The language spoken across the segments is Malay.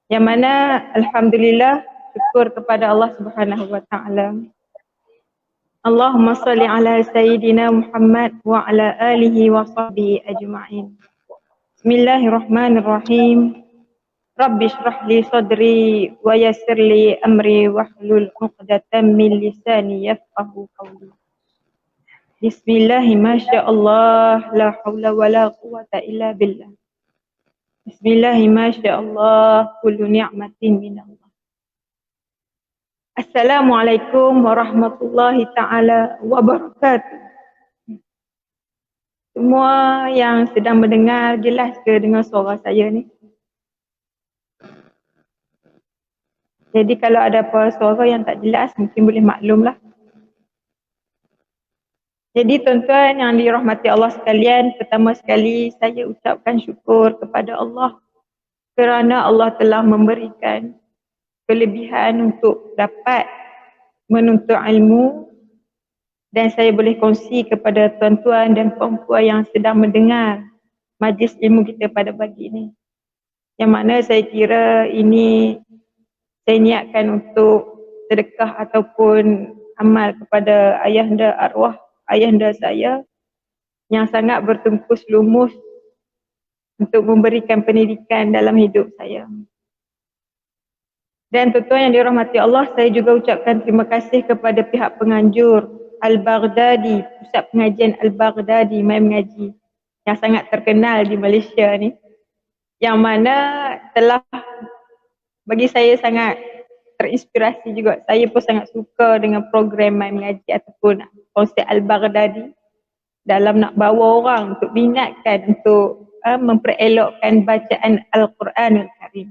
Yang mana alhamdulillah syukur kepada Allah Subhanahu wa taala. Allahumma salli ala sayyidina Muhammad wa ala alihi wa sahbihi ajma'in. Bismillahirrahmanirrahim. Rabbi shrah li sadri wa yassir li amri wahlul 'uqdatam min lisani yafqahu qawli. Bismillahi masyaallah la haula wala quwwata illa billah. Bismillahi masyaallah kullu ni'matin minallah. Assalamualaikum warahmatullahi ta'ala wabarakatuh. Semua yang sedang mendengar jelas ke dengan suara saya ni? Jadi kalau ada apa suara yang tak jelas mungkin boleh maklumlah. Jadi tuan-tuan yang dirahmati Allah sekalian, pertama sekali saya ucapkan syukur kepada Allah kerana Allah telah memberikan kelebihan untuk dapat menuntut ilmu dan saya boleh kongsi kepada tuan-tuan dan puan-puan yang sedang mendengar majlis ilmu kita pada pagi ini. Yang mana saya kira ini saya niatkan untuk sedekah ataupun amal kepada ayahanda arwah ayahanda saya yang sangat bertungkus lumus untuk memberikan pendidikan dalam hidup saya. Dan tuan-tuan yang dirahmati Allah, saya juga ucapkan terima kasih kepada pihak penganjur Al-Baghdadi, Pusat Pengajian Al-Baghdadi, Mai Mengaji yang sangat terkenal di Malaysia ni, yang mana telah bagi saya sangat terinspirasi juga. Saya pun sangat suka dengan program Mai Mengaji ataupun konsep Al-Baghdadi dalam nak bawa orang untuk minatkan untuk memperelokkan bacaan Al-Quranul Karim.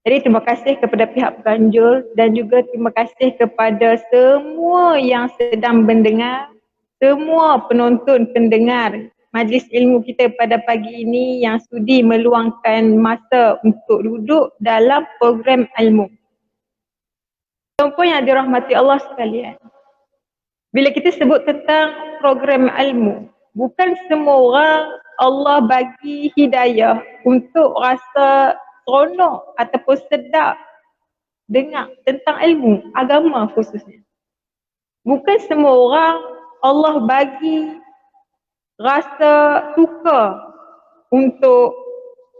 Jadi terima kasih kepada pihak penganjur dan juga terima kasih kepada semua yang sedang mendengar, semua penonton pendengar majlis ilmu kita pada pagi ini yang sudi meluangkan masa untuk duduk dalam program ilmu. Tuan-tuan yang dirahmati Allah sekalian, bila kita sebut tentang program ilmu, bukan semua orang Allah bagi hidayah untuk rasa seronok ataupun sedap dengar tentang ilmu agama khususnya. Bukan semua orang Allah bagi rasa suka untuk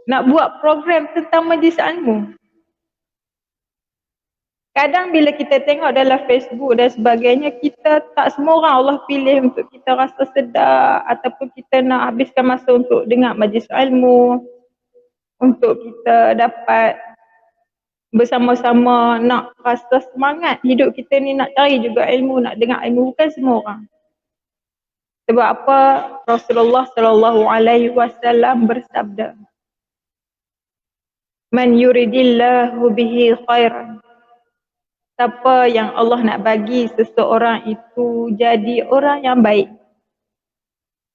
nak buat program tentang majlis ilmu. Kadang bila kita tengok dalam Facebook dan sebagainya, kita tak semua orang Allah pilih untuk kita rasa sedap ataupun kita nak habiskan masa untuk dengar majlis ilmu, untuk kita dapat bersama-sama nak rasa semangat hidup kita ni, nak cari juga ilmu, nak dengar ilmu. Bukan semua orang. Sebab apa? Rasulullah sallallahu alaihi wasallam bersabda, "Man yuridillahu bihi khairan." Siapa yang Allah nak bagi seseorang itu jadi orang yang baik,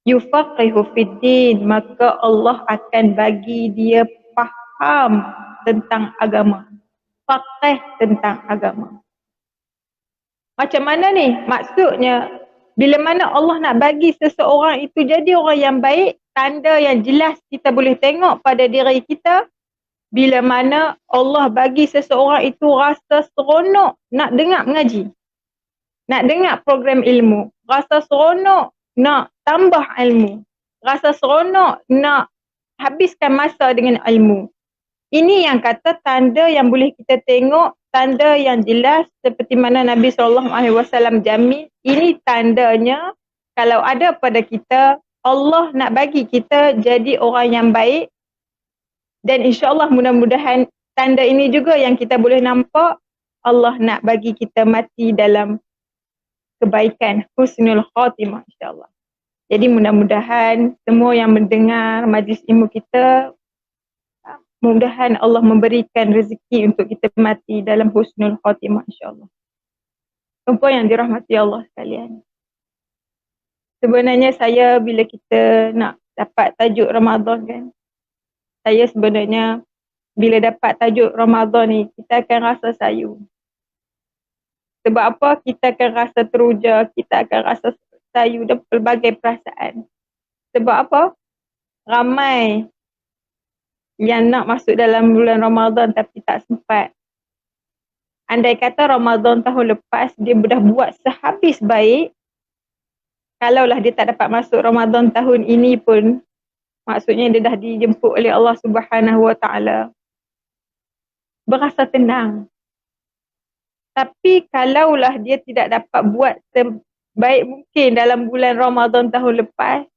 yufaqihu fiddin, maka Allah akan bagi dia faham tentang agama. Faqih tentang agama. Macam mana ni? Maksudnya, bila mana Allah nak bagi seseorang itu jadi orang yang baik, tanda yang jelas kita boleh tengok pada diri kita, bila mana Allah bagi seseorang itu rasa seronok nak dengar mengaji, nak dengar program ilmu, rasa seronok nak tambah ilmu, rasa seronok nak habiskan masa dengan ilmu. Ini yang kata tanda yang boleh kita tengok, tanda yang jelas seperti mana Nabi SAW jamin. Ini tandanya kalau ada pada kita, Allah nak bagi kita jadi orang yang baik. Dan insyaAllah mudah-mudahan tanda ini juga yang kita boleh nampak, Allah nak bagi kita mati dalam kebaikan, husnul khatimah insyaAllah. Jadi mudah-mudahan semua yang mendengar majlis ilmu kita, mudah-mudahan Allah memberikan rezeki untuk kita mati dalam husnul khatimah insyaAllah. Tuan-tuan yang dirahmati Allah sekalian. Sebenarnya saya bila kita nak dapat tajuk Ramadan kan, saya sebenarnya bila dapat tajuk Ramadan ni, kita akan rasa sayu. Sebab apa? Kita akan rasa teruja, kita akan rasa sayu dan pelbagai perasaan. Sebab apa? Ramai yang nak masuk dalam bulan Ramadan tapi tak sempat. Andai kata Ramadan tahun lepas dia dah buat sehabis baik, kalaulah dia tak dapat masuk Ramadan tahun ini pun, maksudnya dia dah dijemput oleh Allah Subhanahu Wa Taala, berasa tenang. Tapi kalaulah dia tidak dapat buat sebaik mungkin dalam bulan Ramadan tahun lepas,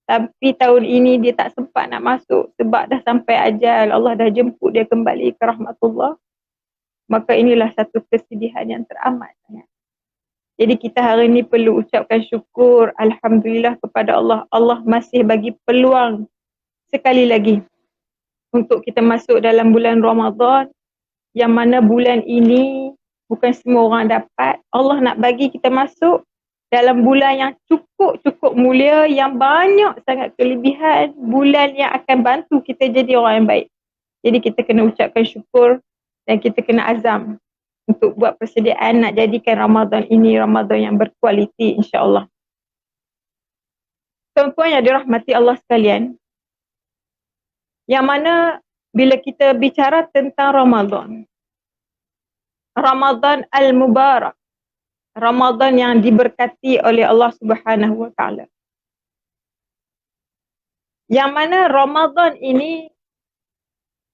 tapi tahun ini dia tak sempat nak masuk sebab dah sampai ajal, Allah dah jemput dia kembali ke rahmatullah, maka inilah satu kesedihan yang teramat sangat. Jadi kita hari ini perlu ucapkan syukur, Alhamdulillah kepada Allah. Allah masih bagi peluang sekali lagi untuk kita masuk dalam bulan Ramadan, yang mana bulan ini bukan semua orang dapat. Allah nak bagi kita masuk dalam bulan yang cukup mulia, yang banyak sangat kelebihan, bulan yang akan bantu kita jadi orang yang baik. Jadi kita kena ucapkan syukur dan kita kena azam untuk buat persediaan nak jadikan Ramadan ini Ramadan yang berkualiti, insya-Allah. Tuan-tuan yang dirahmati Allah sekalian, yang mana bila kita bicara tentang Ramadan, Ramadan al-Mubarak, Ramadan yang diberkati oleh Allah Subhanahu Wa Taala, yang mana Ramadan ini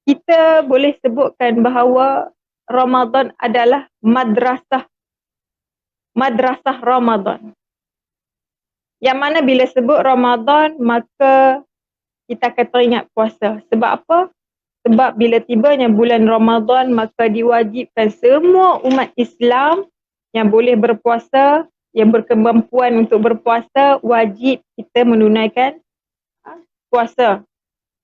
kita boleh sebutkan bahawa Ramadan adalah madrasah Ramadan. Yang mana bila sebut Ramadan, maka kita akan teringat puasa. Sebab apa? Sebab bila tibanya bulan Ramadan, maka diwajibkan semua umat Islam yang boleh berpuasa, yang berkemampuan untuk berpuasa, wajib kita menunaikan puasa,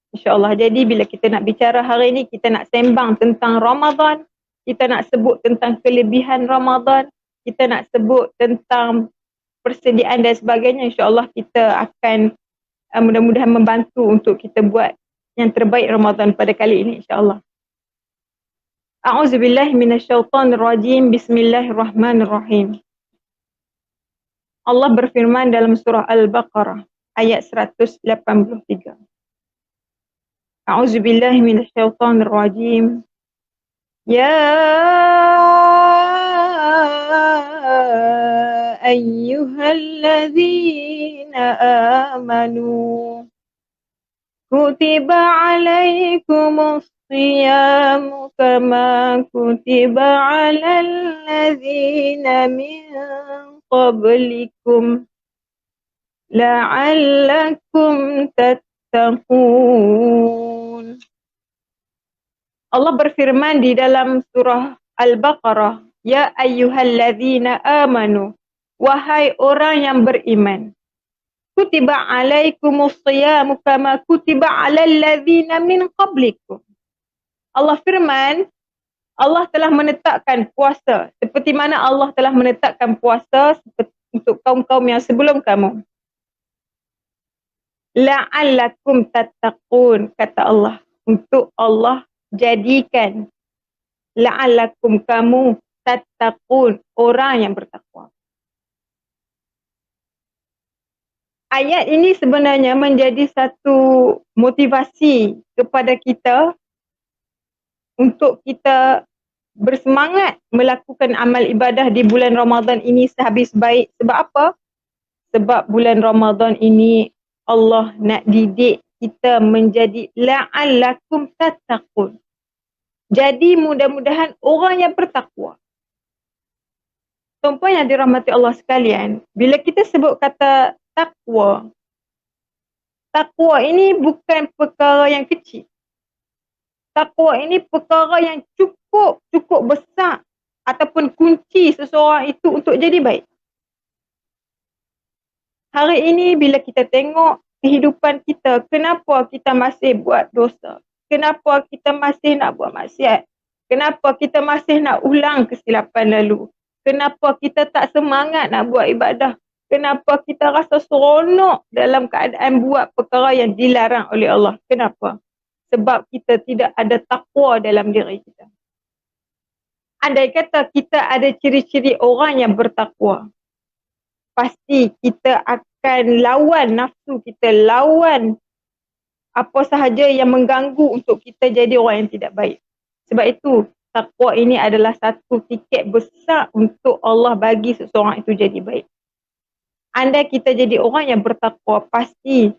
insya-Allah. Jadi bila kita nak bicara hari ini, kita nak sembang tentang Ramadan, kita nak sebut tentang kelebihan Ramadan, kita nak sebut tentang persediaan dan sebagainya, insya-Allah kita akan mudah-mudahan membantu untuk kita buat yang terbaik Ramadan pada kali ini, insya-Allah. A'udzubillahi minasyaitonirrajim. Bismillahirrahmanirrahim. Allah berfirman dalam surah Al-Baqarah ayat 183. A'udzubillahi minasyaitonirrajim. Ya ayyuhalladzina amanu kutiba alaikumus siyamu kama kutiba alal ladzina min qablikum la'allakum tattaqun. Allah berfirman di dalam surah Al-Baqarah, ya ayyuhalladzina amanu, wahai orang yang beriman, kutiba alaikumus siyamu kama kutiba alal ladzina min qablikum. Allah firman, Allah telah menetapkan puasa seperti mana Allah telah menetapkan puasa untuk kaum-kaum yang sebelum kamu. La'allakum tattaqun, kata Allah, untuk Allah jadikan la'allakum, kamu, tattaqun, orang yang bertakwa. Ayat ini sebenarnya menjadi satu motivasi kepada kita untuk kita bersemangat melakukan amal ibadah di bulan Ramadan ini sehabis baik. Sebab apa? Sebab bulan Ramadan ini Allah nak didik kita menjadi la'allakum tattaqun. Jadi mudah-mudahan orang yang bertakwa. Tuan-puan yang dirahmati Allah sekalian, bila kita sebut kata takwa, takwa ini bukan perkara yang kecil. Takwa ini perkara yang cukup besar ataupun kunci seseorang itu untuk jadi baik. Hari ini bila kita tengok kehidupan kita, kenapa kita masih buat dosa? Kenapa kita masih nak buat maksiat? Kenapa kita masih nak ulang kesilapan lalu? Kenapa kita tak semangat nak buat ibadah? Kenapa kita rasa seronok dalam keadaan buat perkara yang dilarang oleh Allah? Kenapa? Sebab kita tidak ada takwa dalam diri kita. Andai kata kita ada ciri-ciri orang yang bertakwa, pasti kita akan lawan nafsu kita, lawan apa sahaja yang mengganggu untuk kita jadi orang yang tidak baik. Sebab itu, takwa ini adalah satu tiket besar untuk Allah bagi seseorang itu jadi baik. Andai kita jadi orang yang bertakwa, pasti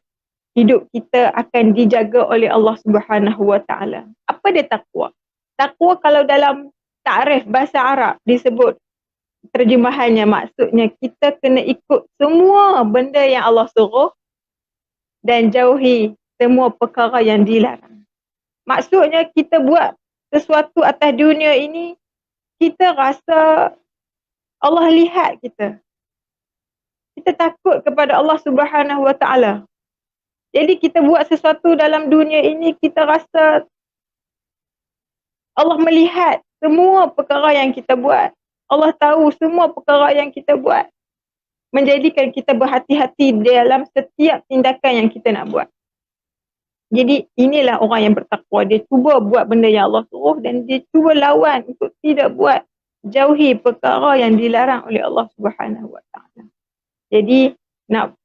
hidup kita akan dijaga oleh Allah Subhanahu Wa Taala. Apa dia takwa? Takwa kalau dalam takrif bahasa Arab disebut, terjemahannya maksudnya kita kena ikut semua benda yang Allah suruh dan jauhi semua perkara yang dilarang. Maksudnya kita buat sesuatu atas dunia ini, kita rasa Allah lihat kita. Kita takut kepada Allah Subhanahu Wa Taala. Jadi kita buat sesuatu dalam dunia ini, kita rasa Allah melihat semua perkara yang kita buat. Allah tahu semua perkara yang kita buat. Menjadikan kita berhati-hati dalam setiap tindakan yang kita nak buat. Jadi inilah orang yang bertakwa. Dia cuba buat benda yang Allah suruh dan dia cuba lawan untuk tidak buat, jauhi perkara yang dilarang oleh Allah Subhanahu Wa Taala. Jadi nak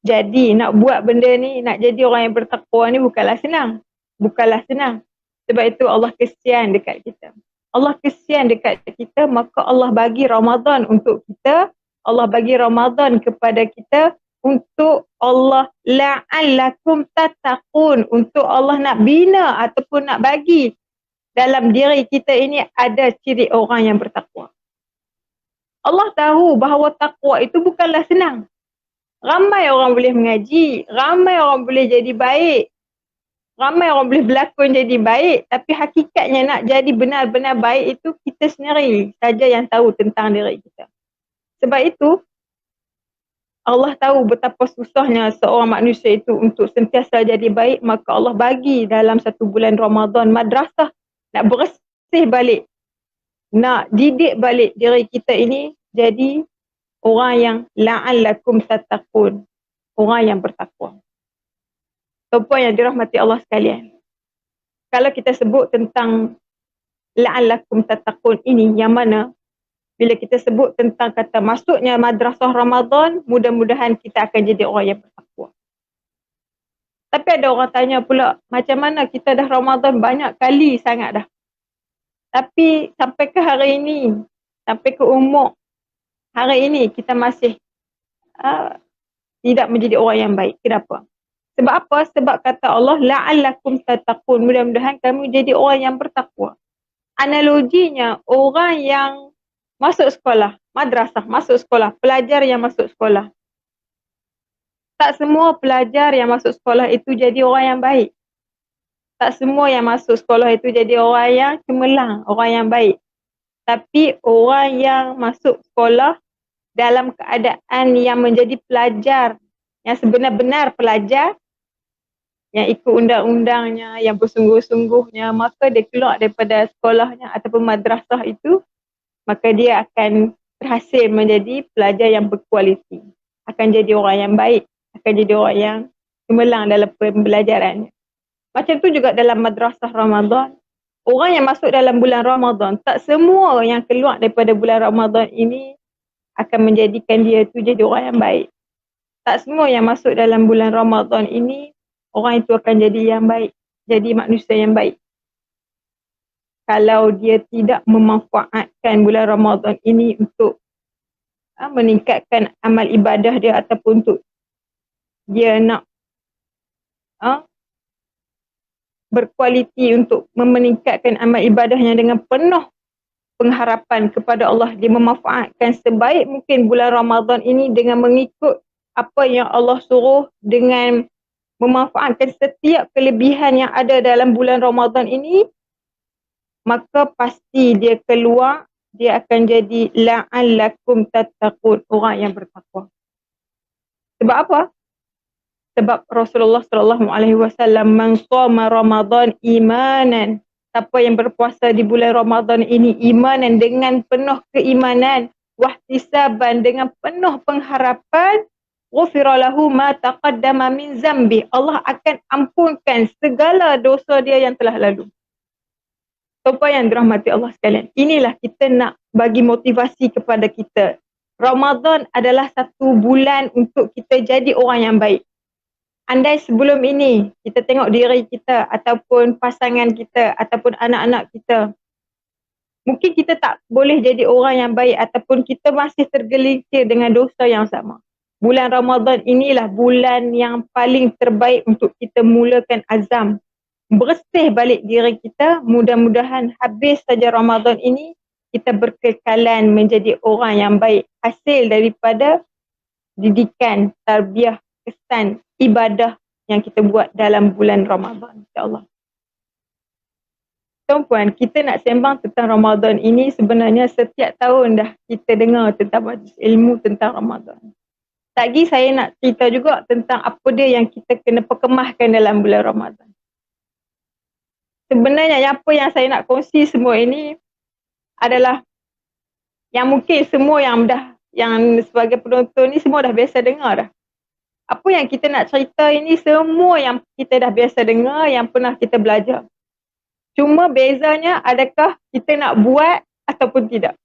buat benda ni, nak jadi orang yang bertakwa ni bukanlah senang. Bukanlah senang. Sebab itu Allah kesian dekat kita. Allah kesian dekat kita, maka Allah bagi Ramadan untuk kita. Allah bagi Ramadan kepada kita untuk Allah la'allakum tattaqun, untuk Allah nak bina ataupun nak bagi dalam diri kita ini ada ciri orang yang bertakwa. Allah tahu bahawa takwa itu bukanlah senang. Ramai orang boleh mengaji, ramai orang boleh jadi baik, ramai orang boleh berlakon jadi baik, tapi hakikatnya nak jadi benar-benar baik itu kita sendiri saja yang tahu tentang diri kita. Sebab itu, Allah tahu betapa susahnya seorang manusia itu untuk sentiasa jadi baik, maka Allah bagi dalam satu bulan Ramadan madrasah nak bersih balik, nak didik balik diri kita ini jadi orang yang la'allakum tattaqun, orang yang bertakwa. Tuan-puan yang dirahmati Allah sekalian, kalau kita sebut tentang la'allakum tattaqun ini, yang mana bila kita sebut tentang kata masuknya madrasah Ramadan, mudah-mudahan kita akan jadi orang yang bertakwa. Tapi ada orang tanya pula, macam mana kita dah Ramadan banyak kali sangat dah, tapi sampai ke hari ini, sampai ke umur hari ini kita masih tidak menjadi orang yang baik. Kenapa? Sebab apa? Sebab kata Allah la'allakum tattaqun, mudah-mudahan kamu jadi orang yang bertakwa. Analoginya orang yang masuk sekolah, madrasah, masuk sekolah, pelajar yang masuk sekolah. Tak semua pelajar yang masuk sekolah itu jadi orang yang baik. Tak semua yang masuk sekolah itu jadi orang yang cemerlang, orang yang baik. Tapi orang yang masuk sekolah dalam keadaan yang menjadi pelajar, yang sebenar-benar pelajar, yang ikut undang-undangnya, yang bersungguh-sungguhnya, maka dia keluar daripada sekolahnya ataupun madrasah itu, maka dia akan berhasil menjadi pelajar yang berkualiti. Akan jadi orang yang baik, akan jadi orang yang cemerlang dalam pembelajarannya. Macam tu juga dalam madrasah Ramadan. Orang yang masuk dalam bulan Ramadan, tak semua yang keluar daripada bulan Ramadan ini akan menjadikan dia tu jadi orang yang baik. Tak semua yang masuk dalam bulan Ramadan ini, orang itu akan jadi yang baik, jadi manusia yang baik. Kalau dia tidak memanfaatkan bulan Ramadan ini untuk meningkatkan amal ibadah dia ataupun untuk dia nak berkualiti untuk meningkatkan amal ibadahnya dengan penuh pengharapan kepada Allah, dia memanfaatkan sebaik mungkin bulan Ramadan ini dengan mengikut apa yang Allah suruh, dengan memanfaatkan setiap kelebihan yang ada dalam bulan Ramadan ini, maka pasti dia keluar, dia akan jadi la'allakum tattaqun, orang yang bertakwa. Sebab apa? Sebab Rasulullah SAW, man shoma Ramadan imanan, siapa yang berpuasa di bulan Ramadan ini imanan, dengan penuh keimanan, wahtisaban, dengan penuh pengharapan, ghufira lahu ma taqaddama min zambi, Allah akan ampunkan segala dosa dia yang telah lalu. Tuan-puan yang dirahmati Allah sekalian, inilah kita nak bagi motivasi kepada kita. Ramadan adalah satu bulan untuk kita jadi orang yang baik. andai sebelum ini kita tengok diri kita ataupun pasangan kita ataupun anak-anak kita, mungkin kita tak boleh jadi orang yang baik ataupun kita masih tergelincir dengan dosa yang sama. Bulan Ramadan inilah bulan yang paling terbaik untuk kita mulakan azam. Bersih balik diri kita, mudah-mudahan habis saja Ramadan ini, kita berkekalan menjadi orang yang baik. Hasil daripada didikan, tarbiyah, kesan, ibadah yang kita buat dalam bulan Ramadan, insyaAllah. Tuan-puan, kita nak sembang tentang Ramadan ini sebenarnya setiap tahun dah kita dengar tentang majlis ilmu tentang Ramadan. Lagi saya nak cerita juga tentang apa dia yang kita kena perkemahkan dalam bulan Ramadan. Sebenarnya apa yang saya nak kongsi semua ini adalah yang mungkin semua yang sebagai penonton ni semua dah biasa dengar dah. Apa yang kita nak cerita ini semua yang kita dah biasa dengar, yang pernah kita belajar. Cuma bezanya adakah kita nak buat ataupun tidak.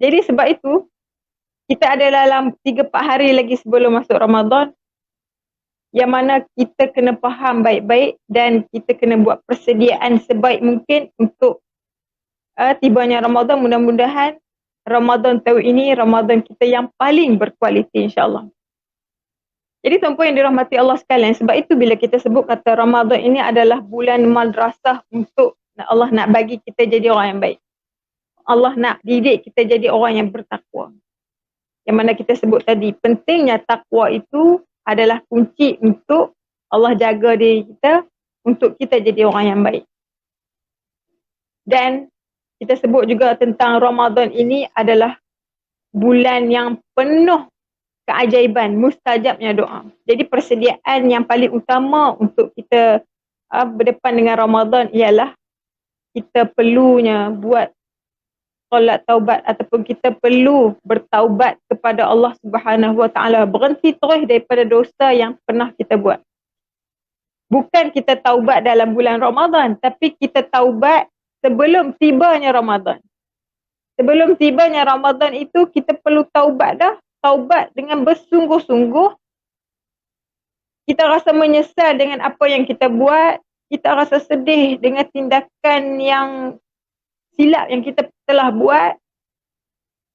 Jadi sebab itu, kita ada dalam 3-4 hari lagi sebelum masuk Ramadan, yang mana kita kena faham baik-baik dan kita kena buat persediaan sebaik mungkin untuk tibanya Ramadan. Mudah-mudahan Ramadan tahun ini Ramadan kita yang paling berkualiti, insyaAllah. Jadi tuan-puan yang dirahmati Allah sekalian, sebab itu bila kita sebut kata Ramadan ini adalah bulan madrasah untuk Allah nak bagi kita jadi orang yang baik. Allah nak didik kita jadi orang yang bertakwa. Yang mana kita sebut tadi, pentingnya takwa itu adalah kunci untuk Allah jaga diri kita, untuk kita jadi orang yang baik. Dan kita sebut juga tentang Ramadan ini adalah bulan yang penuh keajaiban, mustajabnya doa. Jadi persediaan yang paling utama untuk kita berdepan dengan Ramadan ialah kita perlunya buat solat taubat ataupun kita perlu bertaubat kepada Allah Subhanahu Wa Taala. Berhenti terus daripada dosa yang pernah kita buat. Bukan kita taubat dalam bulan Ramadan, tapi kita taubat sebelum tibanya Ramadan. Sebelum tibanya Ramadan itu kita perlu taubat dah. Taubat dengan bersungguh-sungguh. Kita rasa menyesal dengan apa yang kita buat. Kita rasa sedih dengan tindakan yang silap yang kita telah buat.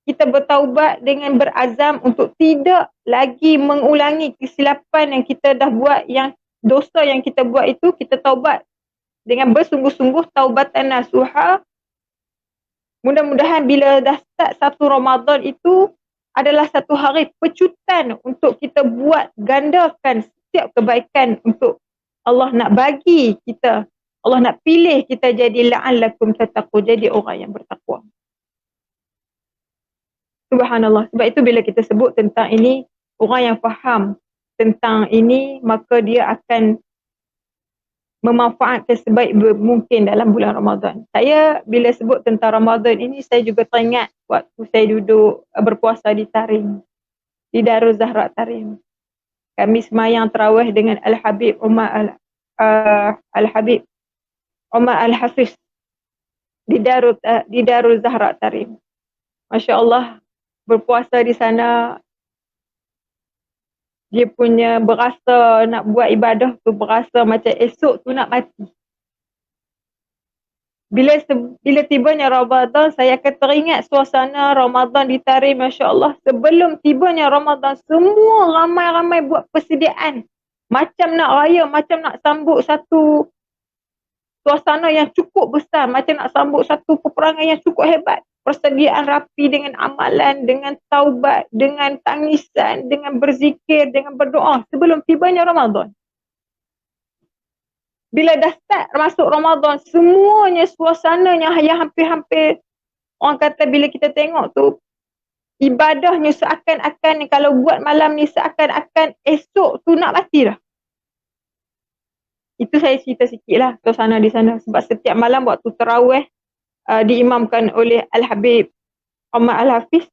Kita bertaubat dengan berazam untuk tidak lagi mengulangi kesilapan yang kita dah buat, yang dosa yang kita buat itu kita taubat dengan bersungguh-sungguh, taubatan nasuha. Mudah-mudahan bila dah start satu Ramadan itu adalah satu hari pecutan untuk kita buat gandakan setiap kebaikan untuk Allah nak bagi kita. Allah nak pilih kita jadi la'allakum tattaqun, jadi orang yang bertakwa. Subhanallah. Sebab itu bila kita sebut tentang ini, orang yang faham tentang ini, maka dia akan memanfaatkan sebaik mungkin dalam bulan Ramadan. Saya bila sebut tentang Ramadan ini, saya juga teringat waktu saya duduk berpuasa di Tarim, di Darul Zahra Tarim. Kami semayang tarawih dengan Al-Habib Umar Al-Habib Umar Al-Hafiz di Darul Zahra Tarim. Masya Allah, berpuasa di sana, dia punya berasa nak buat ibadah tu berasa macam esok tu nak mati. Bila tibanya Ramadan, saya akan teringat suasana Ramadan di Tarim, Masya Allah. Sebelum tibanya Ramadan, semua ramai-ramai buat persediaan. Macam nak raya, macam nak sambut satu suasana yang cukup besar, macam nak sambut satu peperangan yang cukup hebat. Persediaan rapi dengan amalan, dengan taubat, dengan tangisan, dengan berzikir, dengan berdoa sebelum tibanya Ramadan. Bila dah start masuk Ramadan, semuanya suasananya yang hampir-hampir, orang kata bila kita tengok tu, ibadahnya seakan-akan kalau buat malam ni seakan-akan esok tu nak mati dah. Itu saya cerita sikit lah suasana di sana. Sebab setiap malam waktu tarawih diimamkan oleh Al-Habib Umar Al-Hafiz,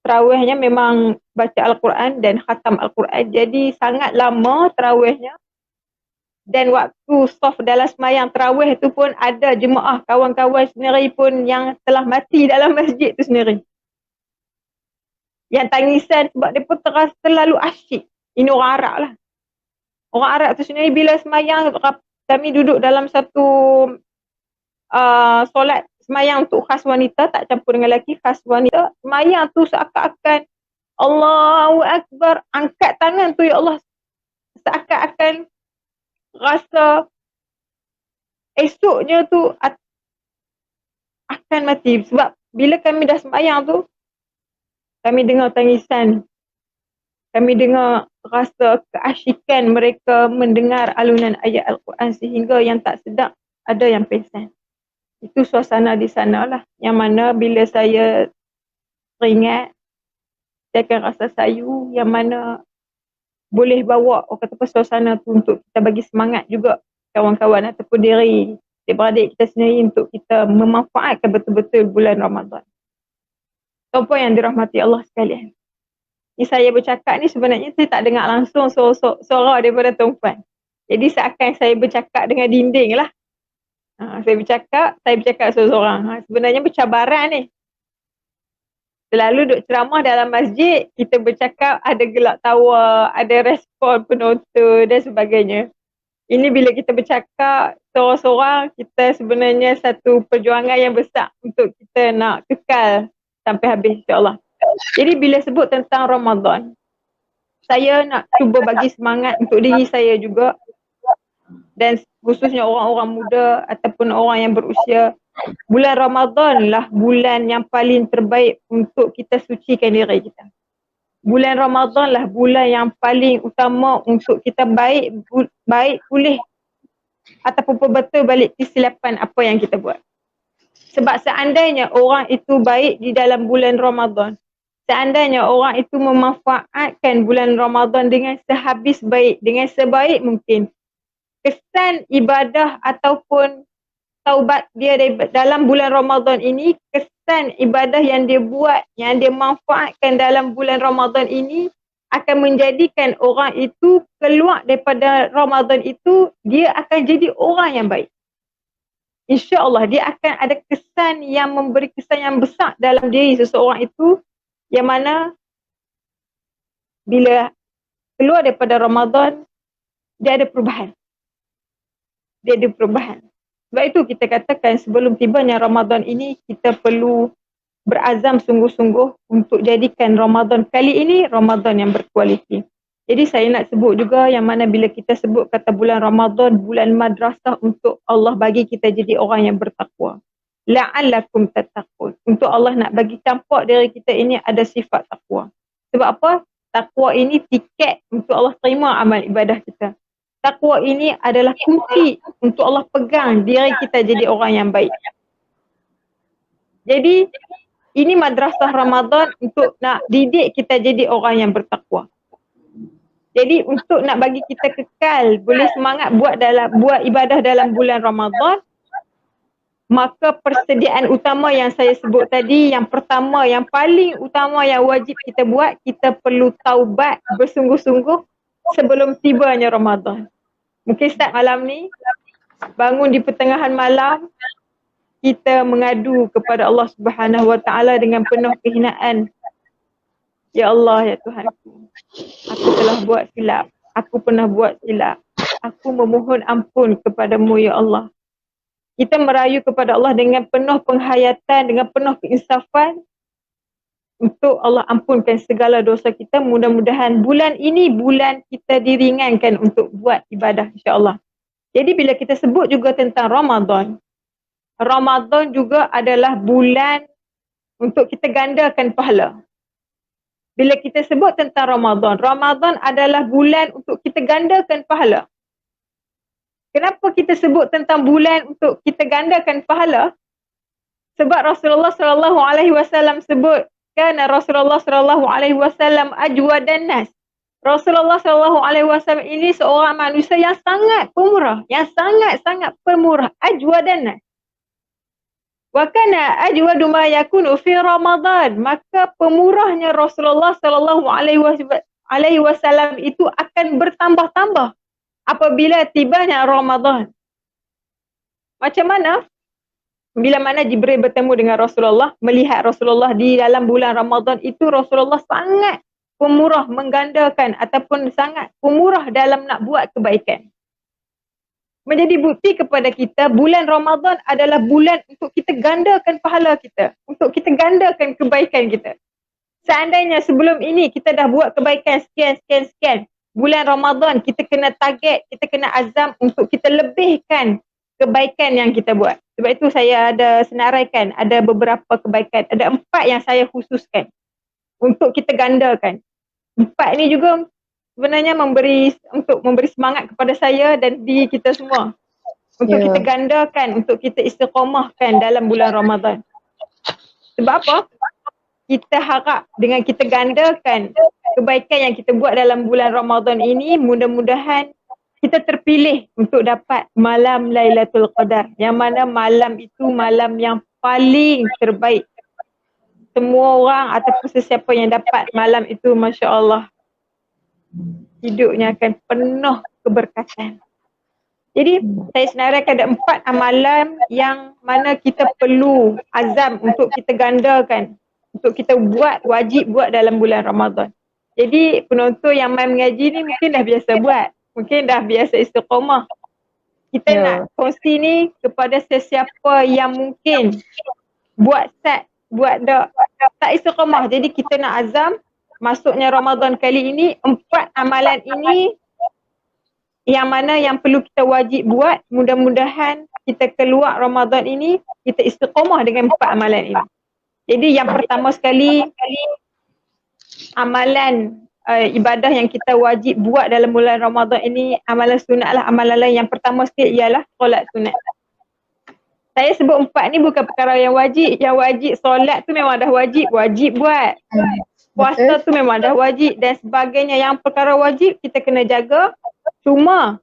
tarawihnya memang baca Al-Quran dan khatam Al-Quran. Jadi sangat lama tarawihnya. Dan waktu soft dalam semayang tarawih tu pun ada jemaah kawan-kawan sendiri pun yang telah mati dalam masjid tu sendiri. Yang tangisan sebab dia pun terasa terlalu asyik. Ini orang Arab lah. Orang Arab tu sebenarnya bila semayang, kami duduk dalam satu solat semayang untuk khas wanita, tak campur dengan lelaki, khas wanita. Semayang tu seakan-akan Allahu Akbar, angkat tangan tu ya Allah, seakan-akan rasa esoknya tu akan mati. Sebab bila kami dah sembahyang tu, kami dengar tangisan, kami dengar rasa keasyikan mereka mendengar alunan ayat Al-Quran sehingga yang tak sedap ada yang pingsan. Itu suasana di sana lah, yang mana bila saya teringat, saya akan rasa sayu, yang mana boleh bawa orang kata apa, suasana tu untuk kita bagi semangat juga kawan-kawan ataupun diri adik-beradik kita sendiri untuk kita memanfaatkan betul-betul bulan Ramadan. Tuan-puan yang dirahmati Allah sekalian. Ni saya bercakap ni sebenarnya saya tak dengar langsung suara daripada tuan-puan. Jadi seakan saya bercakap dengan dinding lah. Saya bercakap seorang-seorang. Sebenarnya bercabaran ni. Selalu duduk ceramah dalam masjid, kita bercakap ada gelak tawa, ada respon penonton dan sebagainya. Ini bila kita bercakap seorang-seorang, kita sebenarnya satu perjuangan yang besar untuk kita nak kekal sampai habis insyaAllah. Jadi bila sebut tentang Ramadan, saya nak cuba bagi semangat untuk diri saya juga dan khususnya orang-orang muda ataupun orang yang berusia. Bulan Ramadan lah bulan yang paling terbaik untuk kita sucikan diri kita. Bulan Ramadan lah bulan yang paling utama untuk kita baik pulih ataupun betul balik kesilapan apa yang kita buat. Sebab seandainya orang itu baik di dalam bulan Ramadan, seandainya orang itu memanfaatkan bulan Ramadan dengan sehabis baik, dengan sebaik mungkin, kesan ibadah ataupun taubat dia dalam bulan Ramadan ini, kesan ibadah yang dia buat, yang dia manfaatkan dalam bulan Ramadan ini akan menjadikan orang itu keluar daripada Ramadan itu, dia akan jadi orang yang baik. InsyaAllah dia akan ada kesan yang memberi kesan yang besar dalam diri seseorang itu, yang mana bila keluar daripada Ramadan, dia ada perubahan. Sebab itu kita katakan sebelum tibanya Ramadan ini, kita perlu berazam sungguh-sungguh untuk jadikan Ramadan kali ini Ramadan yang berkualiti. Jadi saya nak sebut juga yang mana bila kita sebut kata bulan Ramadan, bulan madrasah untuk Allah bagi kita jadi orang yang bertakwa. La'allakum tattaqun. Untuk Allah nak bagi campak diri kita ini ada sifat takwa. Sebab apa? Takwa ini tiket untuk Allah terima amal ibadah kita. Takwa ini adalah kunci untuk Allah pegang diri kita jadi orang yang baik. Jadi ini madrasah Ramadan untuk nak didik kita jadi orang yang bertakwa. Jadi untuk nak bagi kita kekal, boleh semangat buat ibadah dalam bulan Ramadan, maka persediaan utama yang saya sebut tadi, yang pertama, yang paling utama yang wajib kita buat, kita perlu taubat bersungguh-sungguh sebelum tibanya Ramadan. Mungkin start malam ni, bangun di pertengahan malam, kita mengadu kepada Allah Subhanahu Wa Taala dengan penuh kehinaan. Ya Allah, ya Tuhanku, aku telah buat silap, aku pernah buat silap. Aku memohon ampun kepadamu ya Allah. Kita merayu kepada Allah dengan penuh penghayatan, dengan penuh keinsafan untuk Allah ampunkan segala dosa kita. Mudah-mudahan bulan ini bulan kita diringankan untuk buat ibadah insya-Allah. Jadi bila kita sebut juga tentang Ramadan, Ramadan juga adalah bulan untuk kita gandakan pahala. Bila kita sebut tentang Ramadan, Ramadan adalah bulan untuk kita gandakan pahala. Kenapa kita sebut tentang bulan untuk kita gandakan pahala? Sebab Rasulullah sallallahu alaihi wasallam sebut, kana Rasulullah sallallahu alaihi wasallam ajwadan nas. Rasulullah sallallahu alaihi wasallam ini seorang manusia yang sangat pemurah, yang sangat-sangat pemurah, ajwadan nas. Wa kana ajwadu ma yakunu fi Ramadan. Maka pemurahnya Rasulullah sallallahu alaihi wasallam itu akan bertambah-tambah apabila tibanya Ramadan. Macam mana? Bila mana Jibril bertemu dengan Rasulullah, melihat Rasulullah di dalam bulan Ramadan itu, Rasulullah sangat pemurah menggandakan ataupun sangat pemurah dalam nak buat kebaikan. Menjadi bukti kepada kita bulan Ramadan adalah bulan untuk kita gandakan pahala kita, untuk kita gandakan kebaikan kita. Seandainya sebelum ini kita dah buat kebaikan sekian, bulan Ramadan kita kena target, kita kena azam untuk kita lebihkan kebaikan yang kita buat. Sebab itu saya ada senaraikan, ada beberapa kebaikan, ada 4 yang saya khususkan untuk kita gandakan. 4 ni juga sebenarnya memberi semangat kepada saya dan diri kita semua. Untuk kita gandakan, untuk kita istiqamahkan dalam bulan Ramadan. Sebab apa? Kita harap dengan kita gandakan kebaikan yang kita buat dalam bulan Ramadan ini, mudah-mudahan kita terpilih untuk dapat malam Lailatul Qadar. Yang mana malam itu malam yang paling terbaik. Semua orang ataupun sesiapa yang dapat malam itu, Masya Allah, hidupnya akan penuh keberkatan. Jadi saya senaraikan ada 4 amalan yang mana kita perlu azam untuk kita gandakan, untuk kita buat, wajib buat dalam bulan Ramadan. Jadi penonton yang main mengaji ni mungkin dah biasa buat, mungkin dah biasa istiqamah. Kita nak kongsi ni kepada sesiapa yang mungkin buat tak istiqamah. Jadi kita nak azam masuknya Ramadan kali ini, 4 amalan ini yang mana yang perlu kita wajib buat. Mudah-mudahan kita keluar Ramadan ini, kita istiqamah dengan 4 amalan ini. Jadi yang pertama sekali, amalan ibadah yang kita wajib buat dalam bulan Ramadan ini, amalan sunat lah. Amalan lain yang pertama sekali ialah solat sunat. Saya sebut 4 ni bukan perkara yang wajib. Yang wajib solat tu memang dah wajib buat. Puasa tu memang dah wajib dan sebagainya. Yang perkara wajib kita kena jaga. Cuma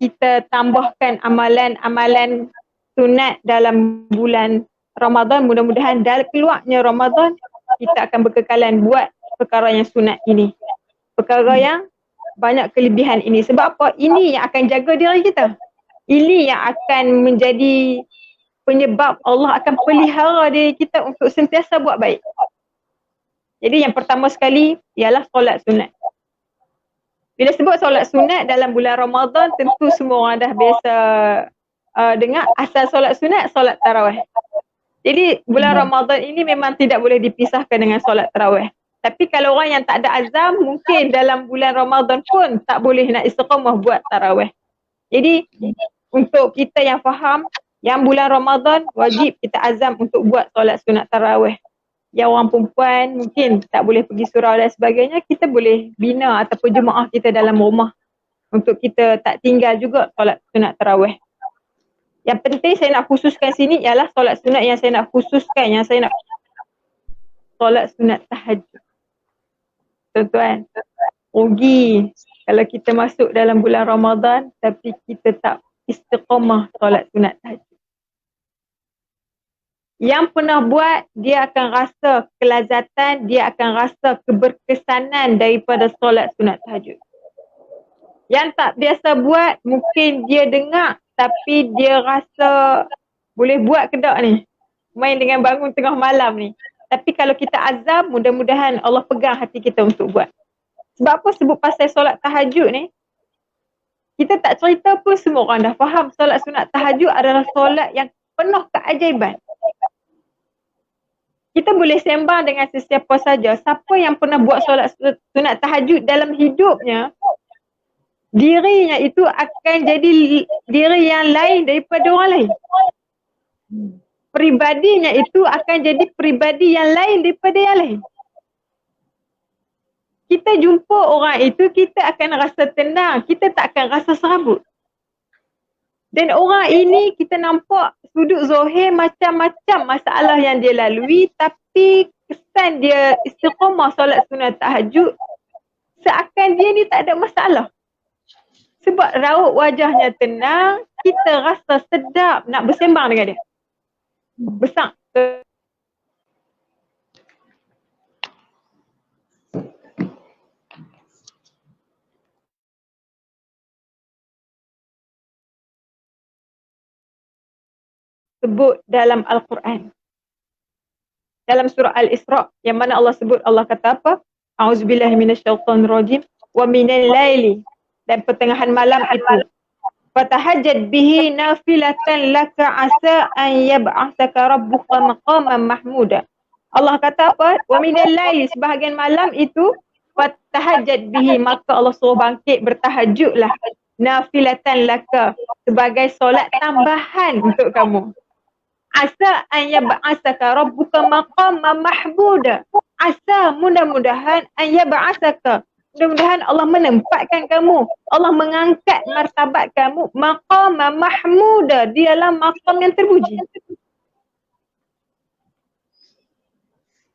kita tambahkan amalan-amalan sunat dalam bulan Ramadan. Mudah-mudahan dalam keluarnya Ramadan kita akan berkekalan buat perkara yang sunat ini. Perkara yang banyak kelebihan ini. Sebab apa? Ini yang akan jaga diri kita. Ini yang akan menjadi penyebab Allah akan pelihara diri kita untuk sentiasa buat baik. Jadi yang pertama sekali ialah solat sunat. Bila sebut solat sunat dalam bulan Ramadan, tentu semua orang dah biasa dengar asal solat sunat, solat tarawih. Jadi bulan Ramadan ini memang tidak boleh dipisahkan dengan solat tarawih. Tapi kalau orang yang tak ada azam, mungkin dalam bulan Ramadan pun tak boleh nak istiqamah buat tarawih. Jadi untuk kita yang faham, yang bulan Ramadan wajib kita azam untuk buat solat sunat tarawih. Yang orang perempuan mungkin tak boleh pergi surau dan sebagainya, kita boleh bina ataupun jemaah kita dalam rumah untuk kita tak tinggal juga solat sunat tarawih. Yang penting saya nak khususkan sini ialah solat sunat yang saya nak khususkan, yang saya nak solat sunat tahajud. Tuan-tuan, rugi kalau kita masuk dalam bulan Ramadan tapi kita tak istiqamah solat sunat tahajud. Yang pernah buat, dia akan rasa kelazatan, dia akan rasa keberkesanan daripada solat sunat tahajud. Yang tak biasa buat, mungkin dia dengar tapi dia rasa boleh buat ke tak ni? Main dengan bangun tengah malam ni. Tapi kalau kita azam, mudah-mudahan Allah pegang hati kita untuk buat. Sebab apa sebut pasal solat tahajud ni? Kita tak cerita pun semua orang dah faham solat sunat tahajud adalah solat yang penuh keajaiban. Kita boleh sembang dengan sesiapa saja. Siapa yang pernah buat solat sunat tahajud dalam hidupnya, dirinya itu akan jadi diri yang lain daripada orang lain. Pribadinya itu akan jadi pribadi yang lain daripada yang lain. Kita jumpa orang itu, kita akan rasa tenang. Kita tak akan rasa serabut. Dan orang ini kita nampak sudut zahir macam-macam masalah yang dia lalui, tapi kesan dia istiqamah solat sunat tahajud, seakan dia ni tak ada masalah. Sebab raut wajahnya tenang, kita rasa sedap nak bersembang dengan dia. Besar. Sebut dalam Al-Quran. Dalam surah Al-Isra, yang mana Allah sebut, Allah kata apa? A'udzubillahi minasyaitonirrajim. Wa minal laili, dan pertengahan malam itu. Fatahajjad bihi nafilatan laka asa an yab'atsaka rabbuka maqaman mahmuda. Allah kata apa? Wa minal laili, sebahagian malam itu fatahajjad bihi, maka Allah suruh bangkit bertahajudlah. Nafilatan laka, sebagai solat tambahan untuk kamu. Asa an yab'atsaka rabbuka maqaman mahmuda. Asa, mudah-mudahan, an yab'atsaka, mudah-mudahan Allah menempatkan kamu, Allah mengangkat martabat kamu, maqaman mahmuda, di dalam maqam yang terpuji.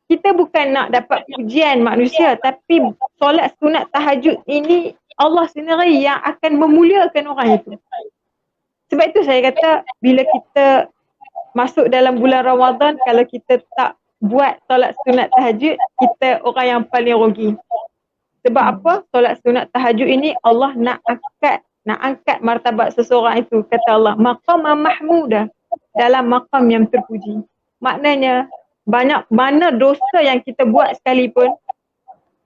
Kita bukan nak dapat pujian manusia, tapi solat sunat tahajud ini Allah sendiri yang akan memuliakan orang itu. Sebab itu saya kata, bila kita masuk dalam bulan Ramadan, kalau kita tak buat solat sunat tahajud, kita orang yang paling rugi. Sebab apa? Solat sunat tahajud ini Allah nak angkat martabat seseorang itu. Kata Allah, maqamah mahmudah, dalam maqam yang terpuji. Maknanya, banyak mana dosa yang kita buat sekalipun,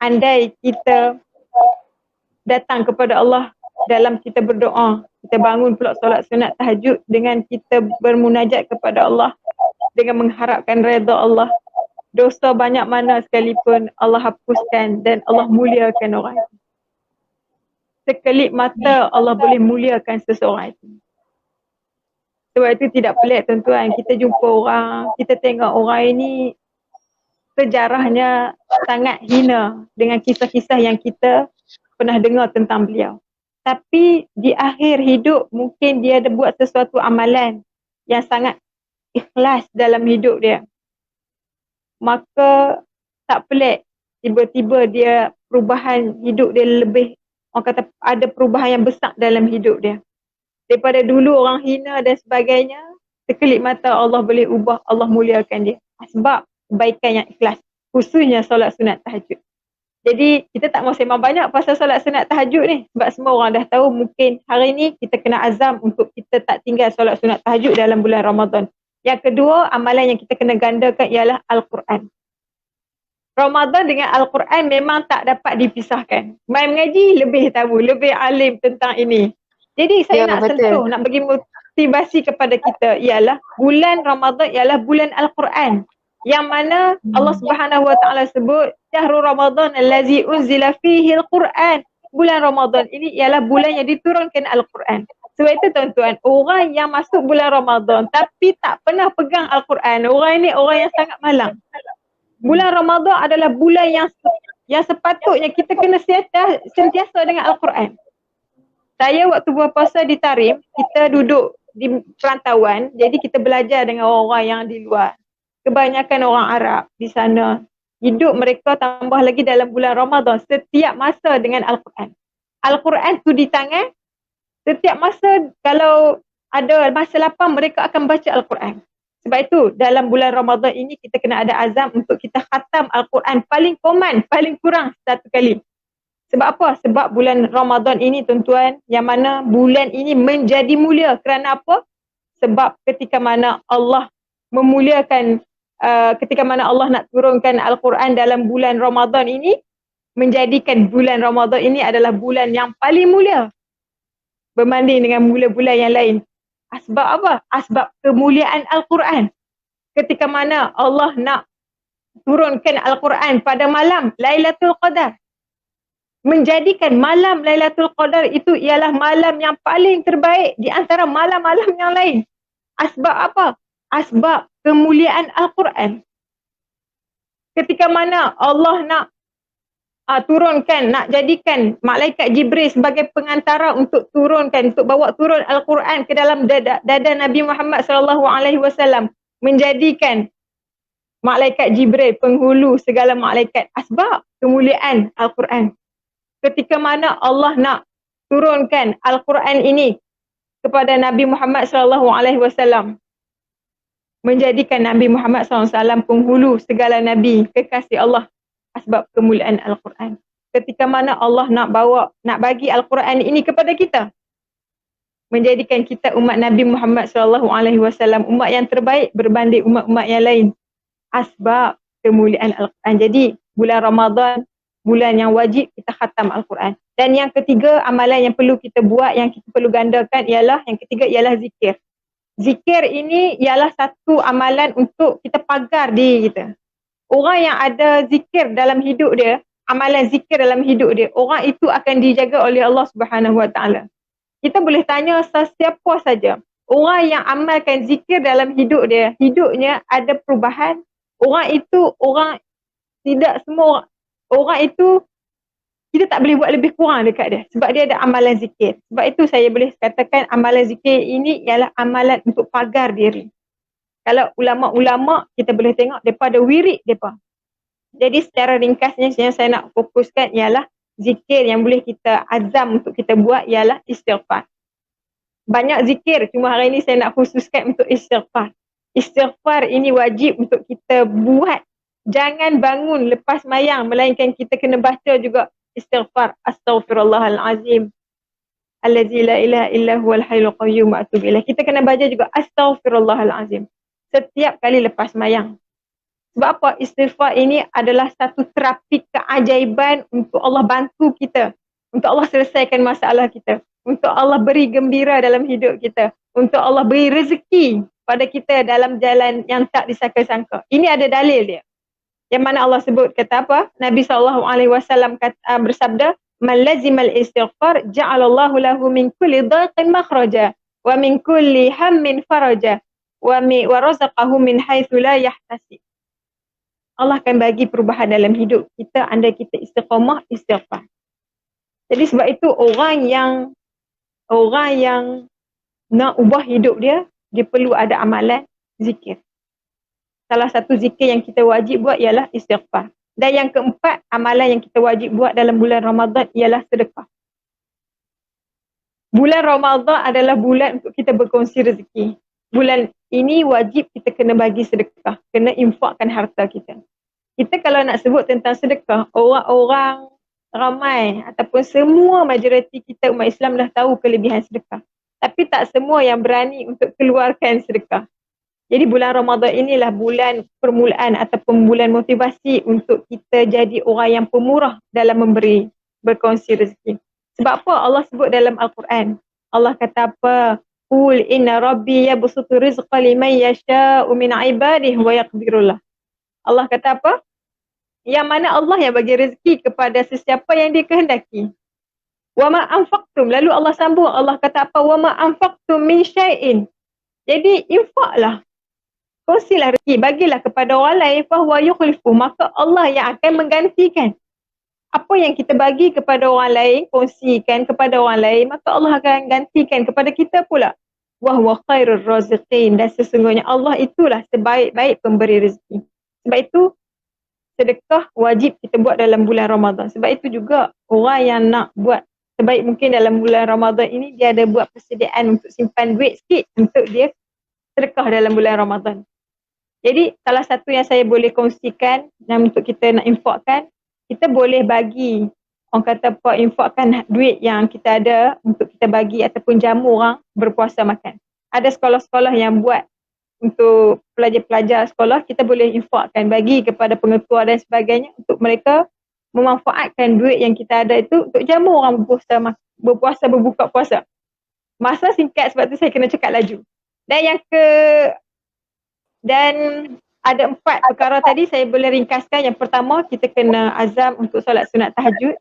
andai kita datang kepada Allah dalam kita berdoa, kita bangun pula solat sunat tahajud dengan kita bermunajat kepada Allah, dengan mengharapkan redha Allah, dosa banyak mana sekalipun Allah hapuskan dan Allah muliakan orang itu. Sekelip mata Allah boleh muliakan seseorang itu. Sebab itu tidak pelik tuan-tuan, kita jumpa orang, kita tengok orang ini sejarahnya sangat hina dengan kisah-kisah yang kita pernah dengar tentang beliau. Tapi di akhir hidup mungkin dia ada buat sesuatu amalan yang sangat ikhlas dalam hidup dia. Maka tak pelik tiba-tiba dia perubahan hidup dia lebih, orang kata ada perubahan yang besar dalam hidup dia. Daripada dulu orang hina dan sebagainya, sekelip mata Allah boleh ubah, Allah muliakan dia. Sebab kebaikan yang ikhlas, khususnya solat sunat tahajud. Jadi kita tak mau sembang banyak pasal solat sunat tahajud ni, sebab semua orang dah tahu. Mungkin hari ni kita kena azam untuk kita tak tinggal solat sunat tahajud dalam bulan Ramadan. Yang kedua, amalan yang kita kena gandakan ialah Al-Quran. Ramadan dengan Al-Quran memang tak dapat dipisahkan. Mai mengaji lebih tahu, lebih alim tentang ini. Jadi saya nak sentuh, nak bagi motivasi kepada kita ialah bulan Ramadan ialah bulan Al-Quran. Yang mana Allah Subhanahu Wa Taala sebut syahrul Ramadan allazi unzila fihi al-Quran. Bulan Ramadan ini ialah bulan yang diturunkan Al-Quran. Sebab itu tuan-tuan, orang yang masuk bulan Ramadan tapi tak pernah pegang Al-Quran, orang ini orang yang sangat malang. Bulan Ramadan adalah bulan yang sepatutnya kita kena sentiasa dengan Al-Quran. Saya waktu berpuasa di Tarim, kita duduk di perantauan, jadi kita belajar dengan orang-orang yang di luar. Kebanyakan orang Arab di sana, hidup mereka tambah lagi dalam bulan Ramadan setiap masa dengan Al-Quran. Al-Quran tu di tangan, setiap masa kalau ada masa lapang mereka akan baca Al-Quran. Sebab itu dalam bulan Ramadan ini kita kena ada azam untuk kita khatam Al-Quran paling kurang satu kali. Sebab apa? Sebab bulan Ramadan ini tuan-tuan, yang mana bulan ini menjadi mulia. Kerana apa? Sebab ketika mana Allah memuliakan, ketika mana Allah nak turunkan Al-Quran dalam bulan Ramadan ini, menjadikan bulan Ramadan ini adalah bulan yang paling mulia berbanding dengan bulan-bulan yang lain. Sebab apa? Sebab kemuliaan Al-Quran. Ketika mana Allah nak turunkan Al-Quran pada malam Lailatul Qadar, menjadikan malam Lailatul Qadar itu ialah malam yang paling terbaik di antara malam-malam yang lain. Sebab apa? Sebab kemuliaan Al-Quran. Ketika mana Allah nak turunkan, nak jadikan malaikat Jibril sebagai pengantara untuk turunkan, untuk bawa turun Al-Quran ke dalam dada Nabi Muhammad SAW, menjadikan malaikat Jibril penghulu segala malaikat. Sebab kemuliaan Al-Quran. Ketika mana Allah nak turunkan Al-Quran ini kepada Nabi Muhammad SAW, menjadikan Nabi Muhammad SAW penghulu segala Nabi, kekasih Allah, sebab kemuliaan Al-Quran. Ketika mana Allah nak bagi Al-Quran ini kepada kita, menjadikan kita umat Nabi Muhammad SAW umat yang terbaik berbanding umat-umat yang lain, sebab kemuliaan Al-Quran. Jadi bulan Ramadan bulan yang wajib kita khatam Al-Quran. Dan yang ketiga, amalan yang perlu kita buat, yang kita perlu gandakan ialah, yang ketiga ialah zikir. Zikir ini ialah satu amalan untuk kita pagar diri kita. Orang yang ada zikir dalam hidup dia, amalan zikir dalam hidup dia, orang itu akan dijaga oleh Allah Subhanahu Wa Taala. Kita boleh tanya sesiapa saja, orang yang amalkan zikir dalam hidup dia, hidupnya ada perubahan. Orang itu, orang tidak semua orang itu kita tak boleh buat lebih kurang dekat dia sebab dia ada amalan zikir. Sebab itu saya boleh katakan amalan zikir ini ialah amalan untuk pagar diri. Kalau ulama-ulama kita boleh tengok mereka ada wirid mereka. Jadi secara ringkasnya yang saya nak fokuskan ialah zikir yang boleh kita azam untuk kita buat ialah istighfar. Banyak zikir, cuma hari ini saya nak khususkan untuk istighfar. Istighfar ini wajib untuk kita buat. Jangan bangun lepas mayang, melainkan kita kena baca juga istighfar. Astaghfirullahalazim. Allazi la ilaha illa huwal hayyul qayyum wa atubu ilaih. Kita kena baca juga astaghfirullahalazim setiap kali lepas mayang. Sebab apa? Istighfar ini adalah satu terapi keajaiban untuk Allah bantu kita. Untuk Allah selesaikan masalah kita. Untuk Allah beri gembira dalam hidup kita. Untuk Allah beri rezeki pada kita dalam jalan yang tak disangka-sangka. Ini ada dalil dia. Yang mana Allah sebut kata apa? Nabi SAW bersabda, "Man lazimal istighfar ja'alallahu lahu min kulli dhaqin makhraja wa min kulli hammin faraja wa razaqahu min haitsu la yahtasib." Allah akan bagi perubahan dalam hidup kita andai kita istiqamah istighfar. Jadi sebab itu orang yang nak ubah hidup dia, dia perlu ada amalan zikir. Salah satu zikir yang kita wajib buat ialah istighfar. Dan yang keempat, amalan yang kita wajib buat dalam bulan Ramadan ialah sedekah. Bulan Ramadan adalah bulan untuk kita berkongsi rezeki. Bulan ini wajib kita kena bagi sedekah, kena infakkan harta kita. Kita kalau nak sebut tentang sedekah, orang-orang ramai ataupun semua majoriti kita umat Islam dah tahu kelebihan sedekah. Tapi tak semua yang berani untuk keluarkan sedekah. Jadi bulan Ramadan inilah bulan permulaan ataupun bulan motivasi untuk kita jadi orang yang pemurah dalam memberi, berkongsi rezeki. Sebab apa Allah sebut dalam Al-Quran? Allah kata apa? Qul inna rabbi yabsutu rizqa liman yasha'u min ibadihi wa yaqdirulah. Allah kata apa? Yang mana Allah yang bagi rezeki kepada sesiapa yang dia kehendaki. Wa ma anfaqtum, lalu Allah sambung, Allah kata apa? Wa ma anfaqtum min syai'in. Jadi infaklah. Kongsilah rezeki, bagilah kepada orang lain, fahuwa yukhlifu, maka Allah yang akan menggantikan. Apa yang kita bagi kepada orang lain, kongsikan kepada orang lain, maka Allah akan gantikan kepada kita pula. Wa huwa khairur raziqin, dan sesungguhnya Allah itulah sebaik-baik pemberi rezeki. Sebab itu sedekah wajib kita buat dalam bulan Ramadan. Sebab itu juga orang yang nak buat sebaik mungkin dalam bulan Ramadan ini, dia ada buat persediaan untuk simpan duit sikit untuk dia sedekah dalam bulan Ramadan. Jadi salah satu yang saya boleh kongsikan dan untuk kita nak infakkan, kita boleh bagi, orang kata apa, infakkan duit yang kita ada untuk kita bagi ataupun jamu orang berpuasa makan. Ada sekolah-sekolah yang buat untuk pelajar-pelajar sekolah, kita boleh infakkan, bagi kepada pengetua dan sebagainya untuk mereka memanfaatkan duit yang kita ada itu untuk jamu orang berbuka puasa. Masa singkat sebab tu saya kena cakap laju. Dan ada 4 perkara tadi saya boleh ringkaskan. Yang pertama, kita kena azam untuk solat sunat tahajud.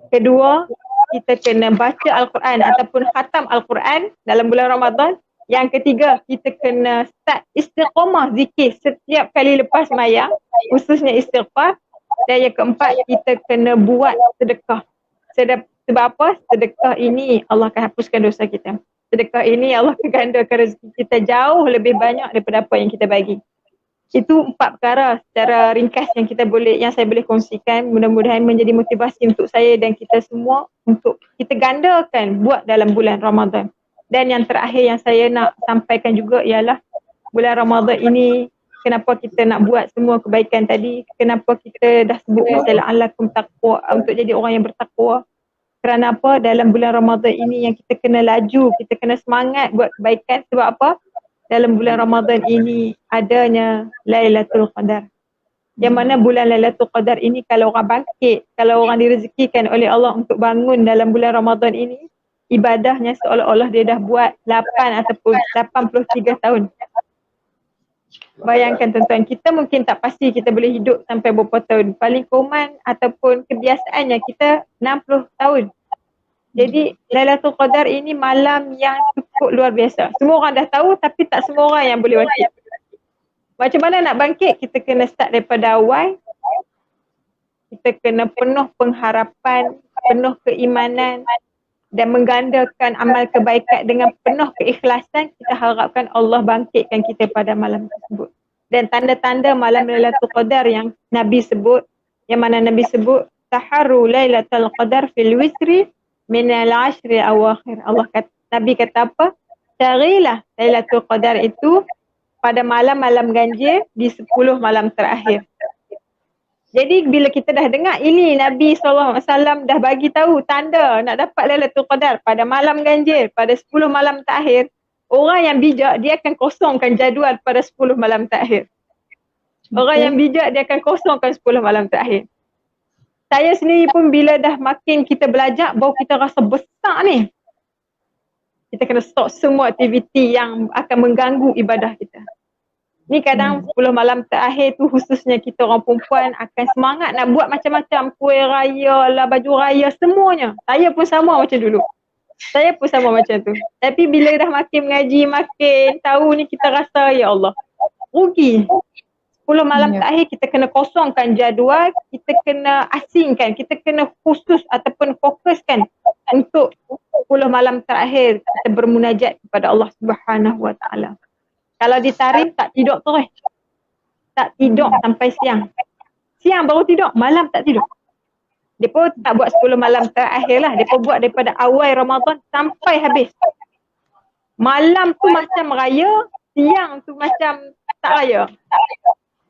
Kedua, kita kena baca Al-Quran ataupun khatam Al-Quran dalam bulan Ramadan. Yang ketiga, kita kena start istiqamah zikir setiap kali lepas mayang, khususnya istighfar. Dan yang keempat, kita kena buat sedekah. Sebab apa? Sedekah ini Allah akan hapuskan dosa kita. Sedekah ini Allah akan gandakan rezeki kita jauh lebih banyak daripada apa yang kita bagi. Itu 4 perkara secara ringkas yang saya boleh kongsikan. Mudah-mudahan menjadi motivasi untuk saya dan kita semua untuk kita gandakan buat dalam bulan Ramadan. Dan yang terakhir yang saya nak sampaikan juga ialah bulan Ramadan ini, kenapa kita nak buat semua kebaikan tadi, kenapa kita dah sebut masalah la'allakum taqwa, untuk jadi orang yang bertakwa. Kerana apa? Dalam bulan Ramadan ini yang kita kena laju, kita kena semangat buat kebaikan. Sebab apa? Dalam bulan Ramadan ini adanya Lailatul Qadar. Yang mana bulan Lailatul Qadar ini kalau orang bangkit, kalau orang direzekikan oleh Allah untuk bangun dalam bulan Ramadan ini, ibadahnya seolah-olah dia dah buat 8 ataupun 83 tahun. Bayangkan tuan-tuan, kita mungkin tak pasti kita boleh hidup sampai berapa tahun. Paling kuman ataupun kebiasaannya kita 60 tahun. Jadi Lailatul Qadar ini malam yang cukup luar biasa. Semua orang dah tahu tapi tak semua orang yang boleh bangkit. Macam mana nak bangkit? Kita kena start daripada awal. Kita kena penuh pengharapan, penuh keimanan dan menggandakan amal kebaikan dengan penuh keikhlasan. Kita harapkan Allah bangkitkan kita pada malam tersebut. Dan tanda-tanda malam Lailatul Qadar yang Nabi sebut, yang mana Nabi sebut, taharru Lailatul Qadar fil wisri minal ashri awakhir. Nabi kata apa? Carilah Lailatul Qadar itu pada malam-malam ganjil di 10 malam terakhir. Jadi bila kita dah dengar ini Nabi SAW dah bagi tahu tanda nak dapat Lailatul Qadar pada malam ganjil, pada 10 malam terakhir, orang yang bijak dia akan kosongkan jadual pada 10 malam terakhir. Orang yang bijak dia akan kosongkan 10 malam terakhir. Saya sendiri pun bila dah makin kita belajar, baru kita rasa besar ni. Kita kena stop semua aktiviti yang akan mengganggu ibadah kita. Ni kadang 10 malam terakhir tu khususnya kita orang perempuan akan semangat nak buat macam-macam. Kuih raya lah, baju raya, semuanya. Saya pun sama macam dulu. Saya pun sama macam tu. Tapi bila dah makin mengaji, makin tahu ni kita rasa ya Allah, rugi. 10 malam terakhir kita kena kosongkan jadual, kita kena asingkan, kita kena khusus ataupun fokuskan untuk 10 malam terakhir kita bermunajat kepada Allah Subhanahu Wa Taala. Kalau ditarik tak tidur terus. Tak tidur sampai siang. Siang baru tidur, malam tak tidur. Dia pun tak buat 10 malam terakhir lah. Dia pun buat daripada awal Ramadan sampai habis. Malam tu macam raya, siang tu macam tak raya.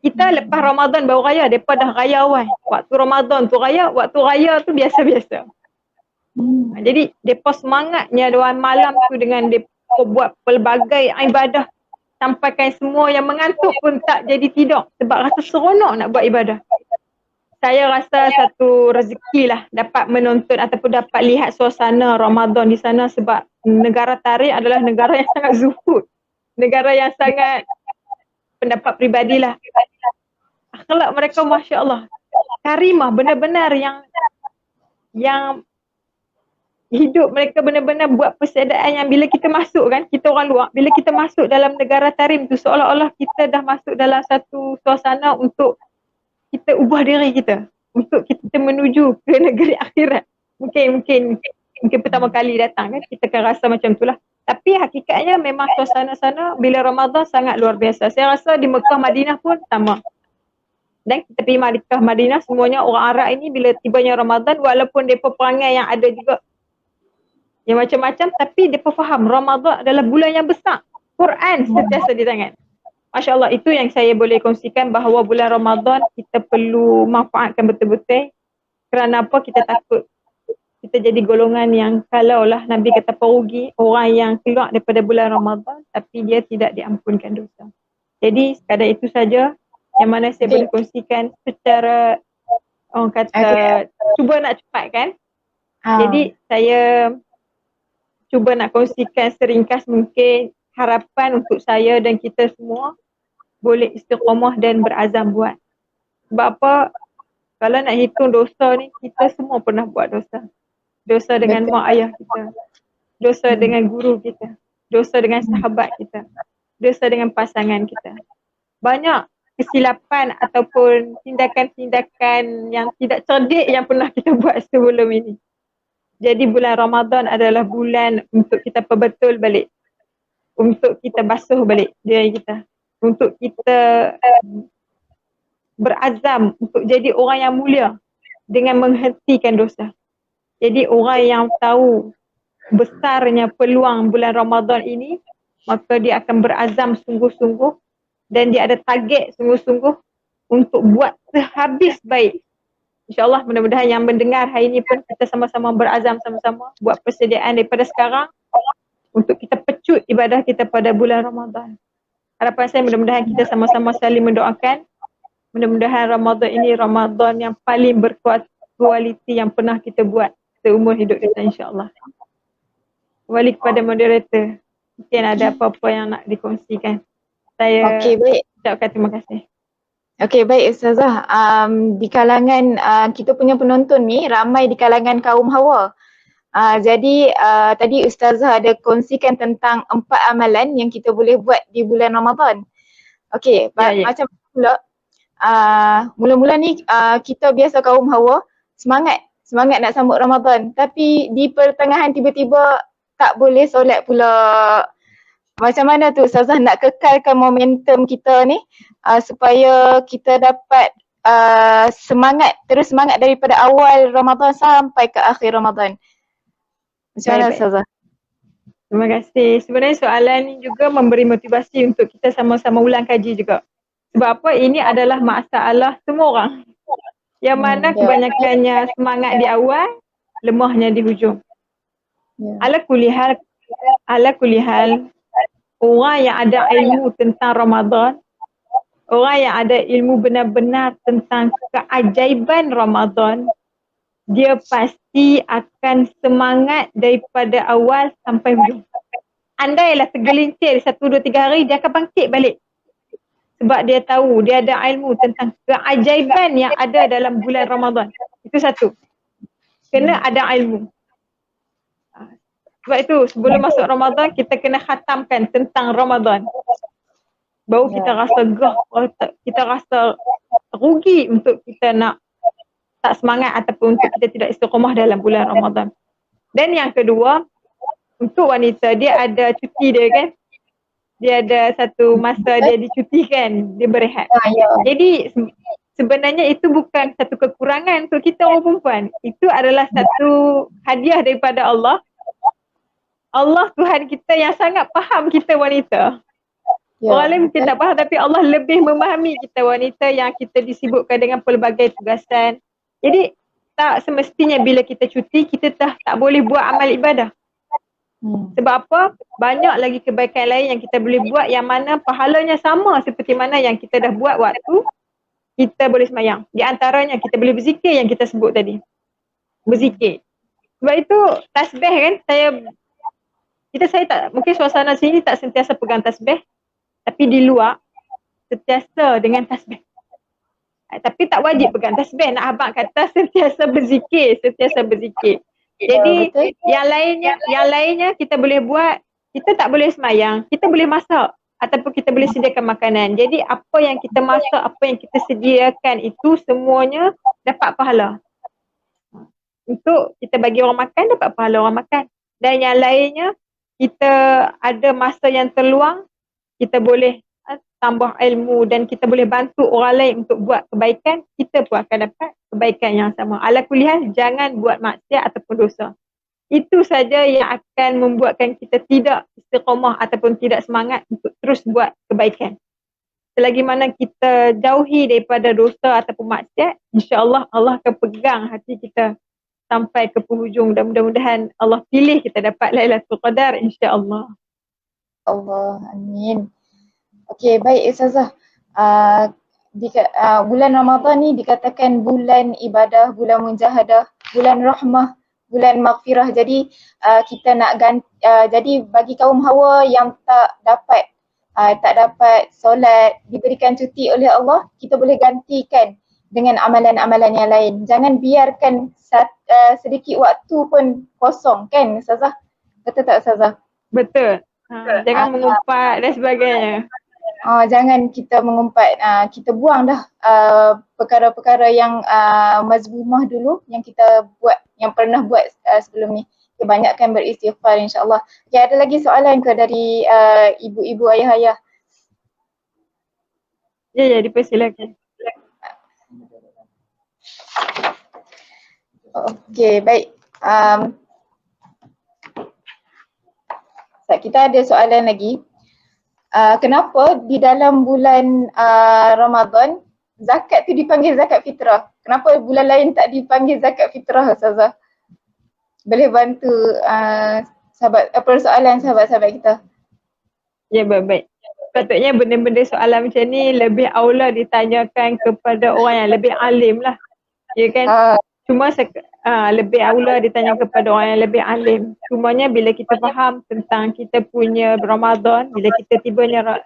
Kita lepas Ramadan baru raya, mereka dah raya awal. Waktu Ramadan tu raya, waktu raya tu biasa-biasa. Jadi mereka semangatnya dalam malam tu dengan mereka buat pelbagai ibadah. Sampaikan semua yang mengantuk pun tak jadi tidur sebab rasa seronok nak buat ibadah. Saya rasa satu rezeki lah dapat menonton ataupun dapat lihat suasana Ramadan di sana sebab negara Tarikh adalah negara yang sangat zuhud. Negara yang sangat pendapat peribadilah. Akhlak mereka Masya Allah. Karimah benar-benar yang hidup mereka benar-benar buat persediaan yang bila kita masuk kan, kita orang luar, bila kita masuk dalam negara Tarim tu seolah-olah kita dah masuk dalam satu suasana untuk kita ubah diri kita, untuk kita menuju ke negeri akhirat. Mungkin pertama kali datang kan, kita akan rasa macam itulah. Tapi hakikatnya memang suasana sana bila Ramadan sangat luar biasa. Saya rasa di Mekah Madinah pun sama. Dan kita pergi Mekah Madinah semuanya orang Arab ini bila tibanya Ramadan walaupun mereka perangai yang ada juga yang macam-macam tapi mereka faham Ramadan adalah bulan yang besar. Quran sentiasa di tangan. Masya Allah, itu yang saya boleh kongsikan bahawa bulan Ramadan kita perlu manfaatkan betul-betul. Kerana apa? Kita takut kita jadi golongan yang kalaulah Nabi kata perugi, orang yang keluar daripada bulan Ramadan tapi dia tidak diampunkan dosa. Jadi sekadar itu saja yang mana saya boleh kongsikan secara orang kata cuba nak cepat kan. Jadi saya cuba nak kongsikan seringkas mungkin harapan untuk saya dan kita semua boleh istiqamah dan berazam buat. Sebab apa? Kalau nak hitung dosa ni, kita semua pernah buat dosa. Dosa dengan mak ayah kita. Dosa dengan guru kita. Dosa dengan sahabat kita. Dosa dengan pasangan kita. Banyak kesilapan ataupun tindakan-tindakan yang tidak cerdik yang pernah kita buat sebelum ini. Jadi bulan Ramadan adalah bulan untuk kita perbetul balik. Untuk kita basuh balik diri kita. Untuk kita berazam untuk jadi orang yang mulia dengan menghentikan dosa. Jadi orang yang tahu besarnya peluang bulan Ramadan ini, maka dia akan berazam sungguh-sungguh dan dia ada target sungguh-sungguh untuk buat sehabis baik. InsyaAllah mudah-mudahan yang mendengar hari ini pun kita sama-sama berazam sama-sama buat persediaan daripada sekarang untuk kita pecut ibadah kita pada bulan Ramadan. Harapan saya mudah-mudahan kita sama-sama saling mendoakan. Mudah-mudahan Ramadan ini Ramadan yang paling berkualiti yang pernah kita buat seumur hidup kita, insya-Allah. Kembali kepada moderator. Mungkin ada apa-apa yang nak dikongsikan. Saya Baik. ucapkan terima kasih. Okey, baik Ustazah. Di kalangan kita punya penonton ni ramai di kalangan kaum Hawa. Jadi tadi Ustazah ada kongsikan tentang 4 amalan yang kita boleh buat di bulan Ramadan. Okey, macam pula mula-mula ni kita biasa kaum Hawa semangat nak sambut Ramadan, tapi di pertengahan tiba-tiba tak boleh solat pula. Macam mana tu Ustazah nak kekalkan momentum kita ni supaya kita dapat terus semangat daripada awal Ramadan sampai ke akhir Ramadan. Macam mana Ustazah? Terima kasih. Sebenarnya soalan ni juga memberi motivasi untuk kita sama-sama ulang kaji juga. Sebab apa? Ini adalah masalah semua orang. Yang mana kebanyakannya semangat di awal, lemahnya di hujung. Ala kulihal, orang yang ada ilmu tentang Ramadan, orang yang ada ilmu benar-benar tentang keajaiban Ramadan, dia pasti akan semangat daripada awal sampai hujung. Andailah tergelincir 1, 2, 3 hari, dia akan bangkit balik. Sebab dia tahu, dia ada ilmu tentang keajaiban yang ada dalam bulan Ramadan. Itu satu. Kena ada ilmu. Sebab itu sebelum masuk Ramadan, kita kena khatamkan tentang Ramadan. Baru kita rasa gerah, kita rasa rugi untuk kita nak tak semangat ataupun untuk kita tidak istiqamah dalam bulan Ramadan. Dan yang kedua, untuk wanita, dia ada cuti dia kan. Dia ada satu masa dia dicutikan, dia berehat. Jadi sebenarnya itu bukan satu kekurangan untuk kita orang perempuan. Itu adalah satu hadiah daripada Allah. Allah Tuhan kita yang sangat faham kita wanita. Orang lain mungkin tak faham, tapi Allah lebih memahami kita wanita yang kita disibukkan dengan pelbagai tugasan. Jadi tak semestinya bila kita cuti, kita tak boleh buat amal ibadah. Sebab apa? Banyak lagi kebaikan lain yang kita boleh buat yang mana pahalanya sama seperti mana yang kita dah buat waktu kita boleh sembahyang. Di antaranya kita boleh berzikir yang kita sebut tadi. Berzikir. Sebab itu tasbih kan, saya tak, mungkin suasana sini tak sentiasa pegang tasbih, tapi di luar sentiasa dengan tasbih. Tapi tak wajib pegang tasbih, nak abang kata sentiasa berzikir. Jadi yang lainnya kita boleh buat, kita tak boleh semayang, kita boleh masak ataupun kita boleh sediakan makanan. Jadi apa yang kita masak, apa yang kita sediakan itu semuanya dapat pahala. Untuk kita bagi orang makan, dapat pahala orang makan. Dan yang lainnya, kita ada masa yang terluang, kita boleh tambah ilmu dan kita boleh bantu orang lain untuk buat kebaikan, kita pun akan dapat kebaikan yang sama. Ala kulihan, jangan buat maksiat ataupun dosa. Itu saja yang akan membuatkan kita tidak istiqamah ataupun tidak semangat untuk terus buat kebaikan. Selagi mana kita jauhi daripada dosa ataupun maksiat, insya-Allah Allah akan pegang hati kita sampai ke penghujung, dan mudah-mudahan Allah pilih kita dapat Lailatul Qadar, insya-Allah. Allah, amin. Okey, baik Ustazah. Bulan Ramadan ni dikatakan bulan ibadah, bulan mujahadah, bulan rahmah, bulan maghfirah. Jadi kita nak jadi bagi kaum Hawa yang tak dapat solat, diberikan cuti oleh Allah, kita boleh gantikan dengan amalan-amalan yang lain. Jangan biarkan sedikit waktu pun kosong kan Ustazah? Betul tak Ustazah? Betul. Jangan mengumpat dan sebagainya. Jangan kita mengumpat, kita buang dah perkara-perkara yang mazmumah dulu yang kita buat, yang pernah buat sebelum ni. Kebanyakan beristighfar insya-Allah. Okay, ada lagi soalan ke dari ibu-ibu, ayah-ayah? Ya, dipersilakan. Okey, baik. Kita ada soalan lagi. Kenapa di dalam bulan Ramadan zakat tu dipanggil zakat fitrah? Kenapa bulan lain tak dipanggil zakat fitrah Ustazah? Boleh bantu persoalan sahabat-sahabat kita? Ya, baik. Sepatutnya benda-benda soalan macam ni lebih aula ditanyakan kepada orang yang lebih alim lah. Ya kan? Cuma lebih aula ditanya kepada orang yang lebih alim. Cumanya bila kita faham tentang kita punya Ramadan, bila kita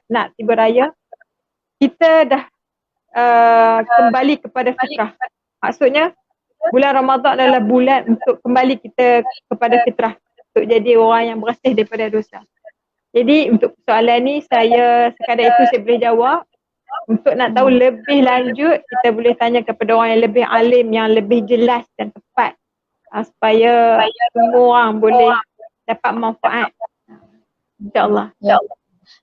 nak tiba raya, kita dah kembali kepada fitrah. Maksudnya bulan Ramadan adalah bulan untuk kembali kita kepada fitrah, untuk jadi orang yang bersih daripada dosa. Jadi untuk soalan ni saya sekadar itu saya boleh jawab. Untuk nak tahu lebih lanjut, kita boleh tanya kepada orang yang lebih alim, yang lebih jelas dan tepat, supaya semua orang boleh dapat manfaat. InsyaAllah. Ya.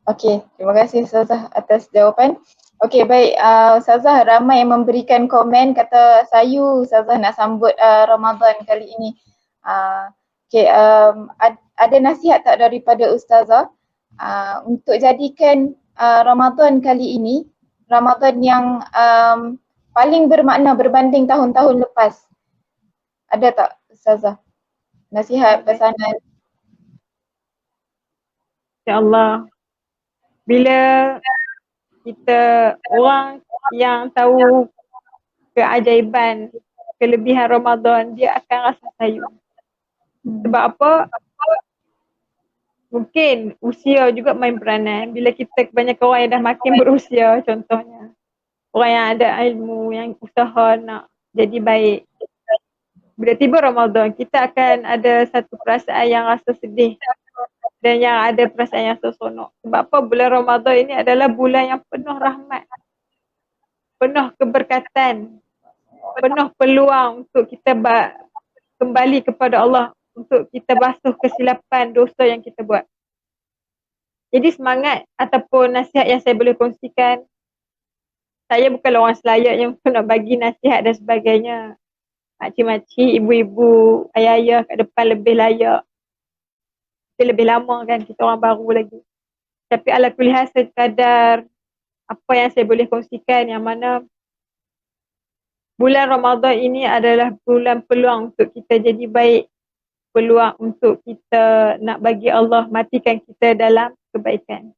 Okey, terima kasih Ustazah atas jawapan. Okey, baik, Ustazah, ramai yang memberikan komen kata sayu Ustazah nak sambut Ramadan kali ini. Okey, ada nasihat tak daripada Ustazah untuk jadikan Ramadan kali ini Ramadan yang paling bermakna berbanding tahun-tahun lepas? Ada tak Ustazah nasihat, pesanan? InsyaAllah. Bila kita orang yang tahu keajaiban, kelebihan Ramadan, dia akan rasa sayu. Sebab apa? Mungkin usia juga main peranan. Bila kita kebanyakan orang yang dah makin berusia, contohnya orang yang ada ilmu, yang usaha nak jadi baik, bila tiba Ramadan, kita akan ada satu perasaan yang rasa sedih dan yang ada perasaan yang seronok. Sebab apa? Bulan Ramadan ini adalah bulan yang penuh rahmat, penuh keberkatan, penuh peluang untuk kita kembali kepada Allah, untuk kita basuh kesilapan dosa yang kita buat. Jadi semangat ataupun nasihat yang saya boleh kongsikan, saya bukanlah orang selayaknya untuk nak bagi nasihat dan sebagainya. Makcik-makcik, ibu-ibu, ayah-ayah kat depan lebih layak. Kita lebih lama kan, kita orang baru lagi. Tapi ala kulli hal sekadar apa yang saya boleh kongsikan, yang mana bulan Ramadan ini adalah bulan peluang untuk kita jadi baik, peluang untuk kita nak bagi Allah matikan kita dalam kebaikan.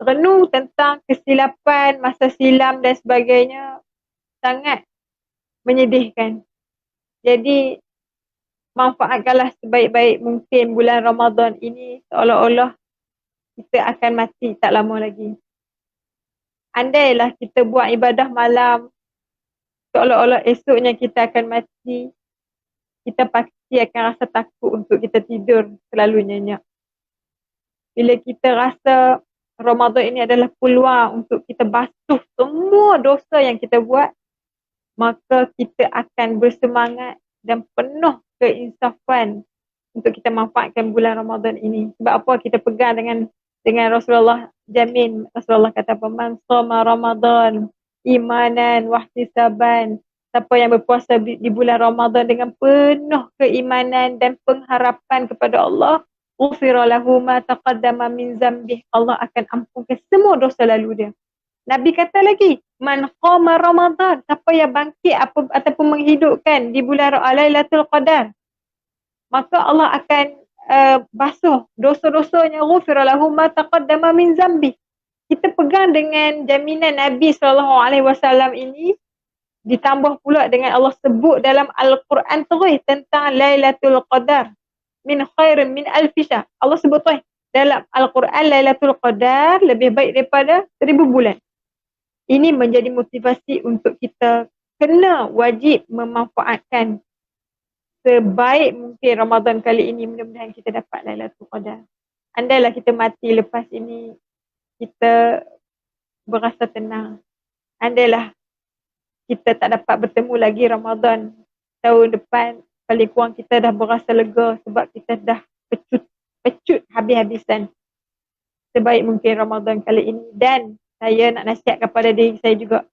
Renung tentang kesilapan, masa silam dan sebagainya sangat menyedihkan. Jadi manfaatkanlah sebaik-baik mungkin bulan Ramadan ini, seolah-olah kita akan mati tak lama lagi. Andailah kita buat ibadah malam, seolah-olah esoknya kita akan mati, kita pasti akan rasa takut untuk kita tidur terlalu nyenyak. Bila kita rasa Ramadan ini adalah peluang untuk kita basuh semua dosa yang kita buat, maka kita akan bersemangat dan penuh keinsafan untuk kita manfaatkan bulan Ramadan ini. Sebab apa? Kita pegang dengan Rasulullah jamin. Rasulullah kata apa? Man shoma Ramadan imanan wahtisaban. Siapa yang berpuasa di bulan Ramadan dengan penuh keimanan dan pengharapan kepada Allah, ghufira lahu ma taqaddama min zambih. Allah akan ampunkan semua dosa lalu dia. Nabi kata lagi, man qama Ramadan, siapa yang bangkit ataupun menghidupkan di bulan Lailatul Qadar, maka Allah akan basuh dosa-dosanya, ghufira lahu ma taqaddama min zambi. Kita pegang dengan jaminan Nabi SAW ini, ditambah pula dengan Allah sebut dalam Al-Quran terus tentang Lailatul Qadar, min khairin min alfi syahr. Allah sebut terus dalam Al-Quran, Lailatul Qadar lebih baik daripada 1000 bulan. Ini menjadi motivasi untuk kita kena wajib memanfaatkan sebaik mungkin Ramadan kali ini. Mudah-mudahan kita dapat Lailatul Qadar. Andailah kita mati lepas ini, kita berasa tenang. Andailah kita tak dapat bertemu lagi Ramadan tahun depan, paling kurang kita dah berasa lega sebab kita dah pecut habis-habisan sebaik mungkin Ramadan kali ini. Dan saya nak nasihat kepada diri saya juga,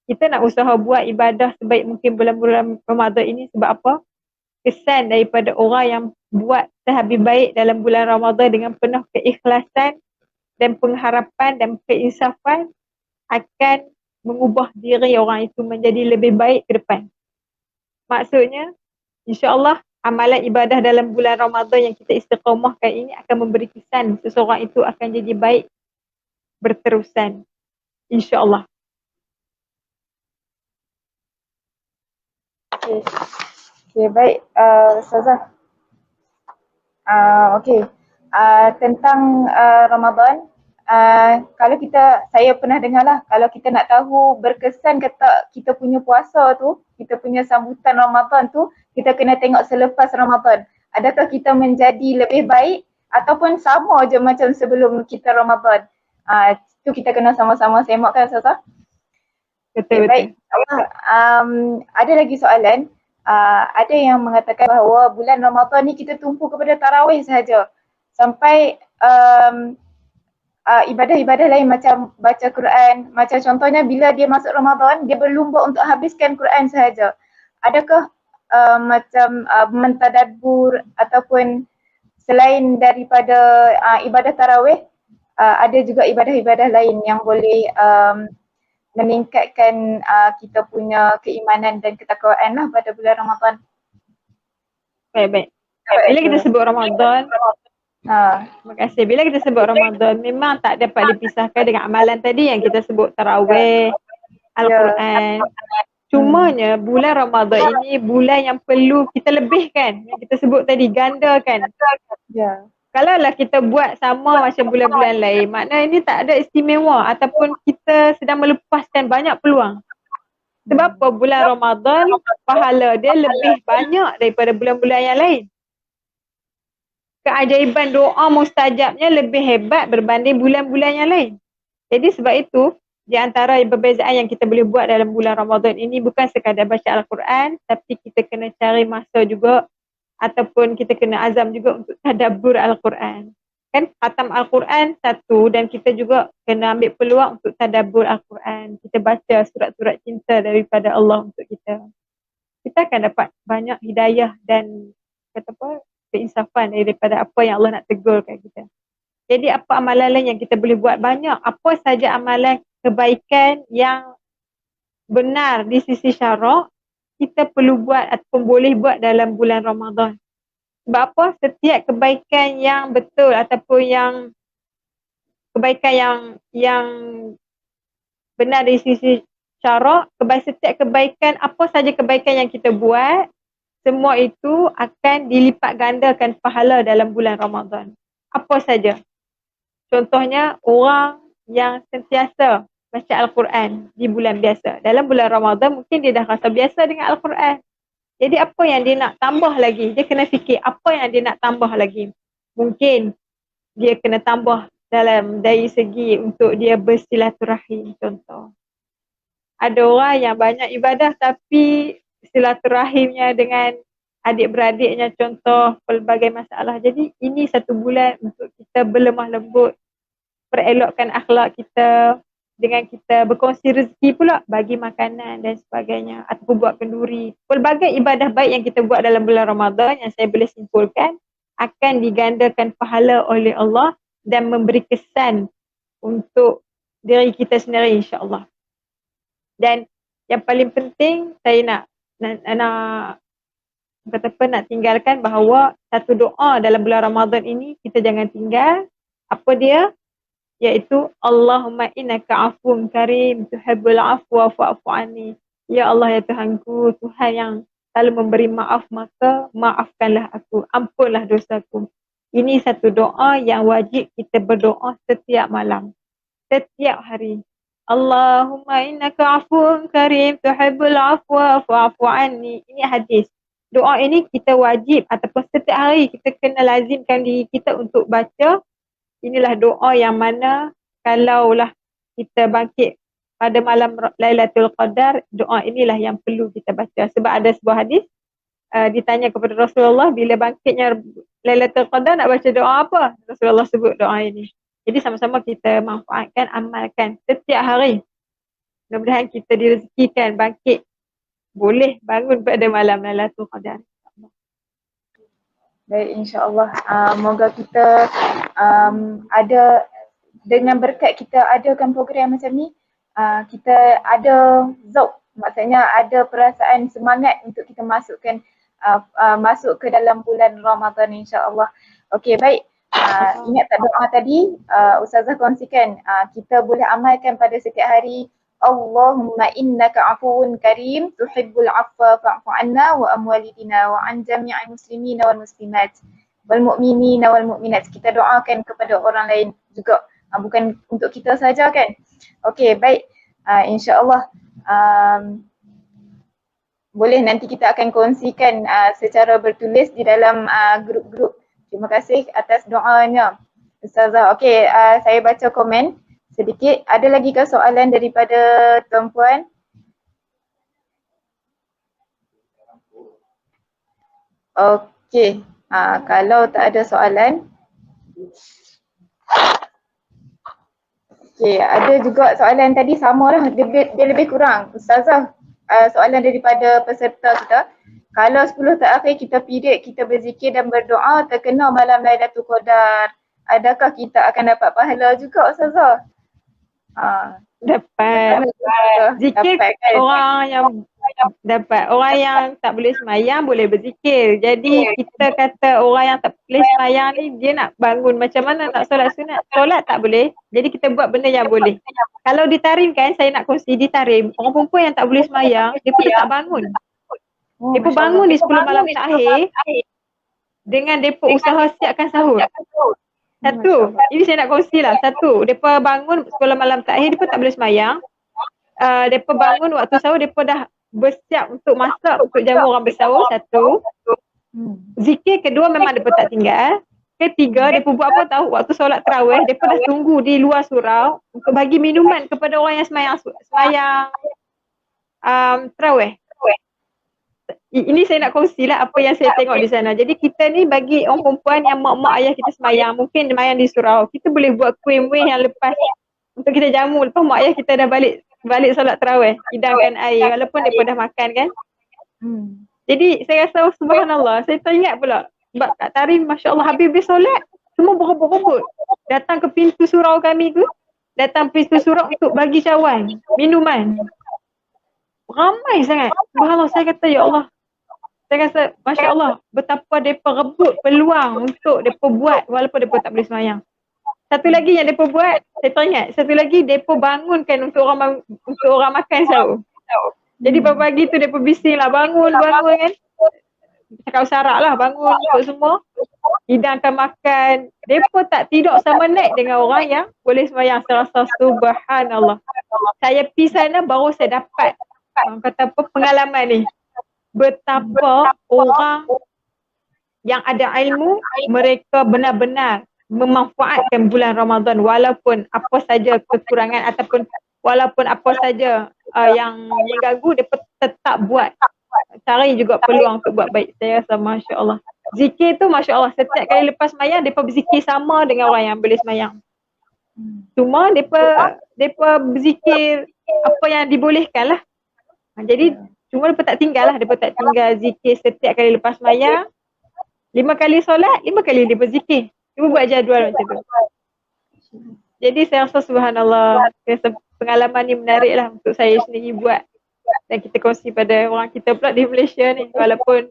kita nak usaha buat ibadah sebaik mungkin bulan-bulan Ramadan ini. Sebab apa? Kesan daripada orang yang buat sehabis baik dalam bulan Ramadan dengan penuh keikhlasan dan pengharapan dan keinsafan akan mengubah diri orang itu menjadi lebih baik ke depan. Maksudnya, insya-Allah amalan ibadah dalam bulan Ramadan yang kita istiqamahkan ini akan memberi kesan seseorang itu akan jadi baik berterusan. InsyaAllah. Okay. Okay, baik Ustazah. Okay. Tentang Ramadan, kalau saya pernah dengar lah, kalau kita nak tahu berkesan ke tak kita punya puasa tu, kita punya sambutan Ramadan tu, kita kena tengok selepas Ramadan. Adakah kita menjadi lebih baik ataupun sama je macam sebelum kita Ramadan? Tu kita kena sama-sama semak kan Ustazah? Betul, Okay, baik. Ada lagi soalan. Ada yang mengatakan bahawa bulan Ramadan ni kita tumpu kepada tarawih sahaja. Sampai ibadah-ibadah lain macam baca Quran, macam contohnya bila dia masuk Ramadan, dia berlumba untuk habiskan Quran sahaja. Adakah macam mentadabbur ataupun selain daripada ibadah tarawih, ada juga ibadah-ibadah lain yang boleh meningkatkan kita punya keimanan dan ketakwaan lah pada bulan Ramadan. Baik. Bila kita sebut Ramadan, terima kasih. Bila kita sebut Ramadan, memang tak dapat dipisahkan dengan amalan tadi yang kita sebut tarawih, Al-Quran. Cumanya bulan Ramadan ini bulan yang perlu kita lebihkan, yang kita sebut tadi, gandakan. Ya. Kalaulah kita buat sama macam bulan-bulan lain, maknanya ini tak ada istimewa ataupun kita sedang melepaskan banyak peluang. Sebab apa? Bulan Ramadan pahala dia lebih banyak daripada bulan-bulan yang lain. Keajaiban doa mustajabnya lebih hebat berbanding bulan-bulan yang lain. Jadi sebab itu, di antara perbezaan yang kita boleh buat dalam bulan Ramadan ini bukan sekadar baca Al-Quran, tapi kita kena cari masa juga ataupun kita kena azam juga untuk tadabbur Al-Quran. Kan khatam Al-Quran satu dan kita juga kena ambil peluang untuk tadabbur Al-Quran. Kita baca surat-surat cinta daripada Allah untuk kita. Kita akan dapat banyak hidayah dan keinsafan daripada apa yang Allah nak tegurkan kita. Jadi apa amalan lain yang kita boleh buat? Banyak. Apa saja amalan kebaikan yang benar di sisi syarak, kita perlu buat ataupun boleh buat dalam bulan Ramadan. Sebab apa? Setiap kebaikan yang betul ataupun yang kebaikan yang benar dari sisi syarak, setiap kebaikan, apa saja kebaikan yang kita buat, semua itu akan dilipat gandakan pahala dalam bulan Ramadan. Apa saja. Contohnya orang yang sentiasa baca Al-Quran di bulan biasa. Dalam bulan Ramadan mungkin dia dah rasa biasa dengan Al-Quran. Jadi apa yang dia nak tambah lagi? Dia kena fikir apa yang dia nak tambah lagi. Mungkin dia kena tambah dari segi untuk dia bersilaturahim contoh. Ada orang yang banyak ibadah tapi silaturahimnya dengan adik-beradiknya contoh pelbagai masalah. Jadi ini satu bulan untuk kita berlemah lembut, perelokkan akhlak kita dengan kita berkongsi rezeki pula, bagi makanan dan sebagainya ataupun buat kenduri. Pelbagai ibadah baik yang kita buat dalam bulan Ramadan yang saya boleh simpulkan akan digandakan pahala oleh Allah dan memberi kesan untuk diri kita sendiri insya-Allah. Dan yang paling penting saya nak tinggalkan bahawa satu doa dalam bulan Ramadan ini kita jangan tinggal. Apa dia? Iaitu Allahumma innaka afun karim tuhibbul afwa fa'fu anni. Ya Allah ya Tuhanku, Tuhan yang selalu memberi maaf, maka maafkanlah aku, ampunlah dosaku. Ini satu doa yang wajib kita berdoa setiap malam, setiap hari. Allahumma innaka afun karim tuhibbul afwa fa'fu anni. Ini hadis. Doa ini kita wajib ataupun setiap hari kita kena lazimkan diri kita untuk baca. Inilah doa yang mana kalaulah kita bangkit pada malam Lailatul Qadar, doa inilah yang perlu kita baca. Sebab ada sebuah hadis ditanya kepada Rasulullah bila bangkitnya Lailatul Qadar nak baca doa apa? Rasulullah sebut doa ini. Jadi sama-sama kita manfaatkan, amalkan setiap hari. Mudah-mudahan kita direzekikan bangkit boleh bangun pada malam Lailatul Qadar. Baik, insya-Allah. Moga kita ada dengan berkat kita adakan program macam ni, kita ada zauq, maksudnya ada perasaan semangat untuk kita masukkan masuk ke dalam bulan Ramadan insya-Allah. Okey, baik. Ingat tak doa tadi Ustazah kongsikan, kita boleh amalkan pada setiap hari. Allahumma innaka afuwun karim tuhibbul afwa fa'fu anna wa amwalidina wa an jami'il muslimina wal muslimat wal mu'minina wal mu'minat. Kita doakan kepada orang lain juga, bukan untuk kita saja kan. Okey, baik. InsyaAllah boleh nanti kita akan kongsikan secara bertulis di dalam grup-grup. Terima kasih atas doanya Ustazah. Okey, saya baca komen sedikit. Ada lagi ke soalan daripada tuan-puan? Okey, kalau tak ada soalan. Okey, ada juga soalan tadi sama lah, dia lebih kurang. Ustazah, soalan daripada peserta kita. Kalau 10 terakhir kita period, kita berzikir dan berdoa, terkena malam Lailatul Qadar, adakah kita akan dapat pahala juga Ustazah? Dapat. Zikir dapat, kan? Orang yang tak boleh semayang boleh berzikir. Jadi kita kata orang yang tak boleh semayang ni dia nak bangun macam mana nak solat sunat. Solat tak boleh. Jadi kita buat benda yang boleh. Kalau ditarim kan, saya nak kongsi ditarim. Orang perempuan yang tak boleh semayang, dia pun tak bangun. Dia pun bangun di 10 malam terakhir dengan dia pun usaha siapkan sahur. Satu, ini saya nak kongsi lah. Satu, mereka bangun 10 malam terakhir, mereka tak boleh semayang. Mereka bangun waktu sahur, mereka dah bersiap untuk masak, untuk jamu orang bersahur. Satu. Zikir kedua memang mereka tak tinggal. Ketiga, mereka buat apa tahu? Waktu solat tarawih, mereka dah tunggu di luar surau untuk bagi minuman kepada orang yang semayang tarawih. Ini saya nak kongsilah apa yang saya tengok di sana. Jadi kita ni bagi orang perempuan yang mak-mak ayah kita semayang, mungkin semayang di surau, kita boleh buat kuih-muih yang lepas untuk kita jamu. Lepas mak ayah kita dah balik solat tarawih, hidangkan air walaupun mereka dah makan kan. Jadi saya rasa subhanallah, saya teringat pula sebab Kak Tarin Masya Allah habis solat semua berebut-rebut datang ke pintu surau kami tu, datang pintu surau untuk bagi cawan minuman. Ramai sangat. Subhanallah, saya kata ya Allah, saya rasa Masya Allah betapa mereka rebut peluang untuk mereka buat walaupun mereka tak boleh semayang. Satu lagi yang mereka buat, saya teringat, satu lagi mereka bangunkan untuk orang makan sahur. Jadi pagi tu mereka bising lah, bangun kan. Cakap sarak lah, bangun untuk semua. Hidangkan makan. Mereka tak tidur sama naik dengan orang yang boleh semayang. Saya rasa subhanallah. Saya pergi sana baru saya dapat kata apa pengalaman ni. Betapa orang yang ada ilmu, mereka benar-benar memanfaatkan bulan Ramadan walaupun apa saja kekurangan ataupun walaupun apa saja yang mengganggu, mereka tetap buat. Cari juga peluang untuk buat baik. Saya rasa Masya Allah. Zikir tu Masya Allah, setiap kali lepas semayang, mereka berzikir sama dengan orang yang boleh semayang. Cuma mereka berzikir apa yang dibolehkan lah. Jadi cuma mereka tak tinggal lah, mereka tak tinggal zikir setiap kali lepas semayang. 5 kali solat, 5 kali dia berzikir. Cuba buat jadual macam tu. Jadi saya rasa subhanallah, pengalaman ni menarik lah untuk saya sendiri buat. Dan kita kongsi pada orang kita pula di Malaysia ni. Walaupun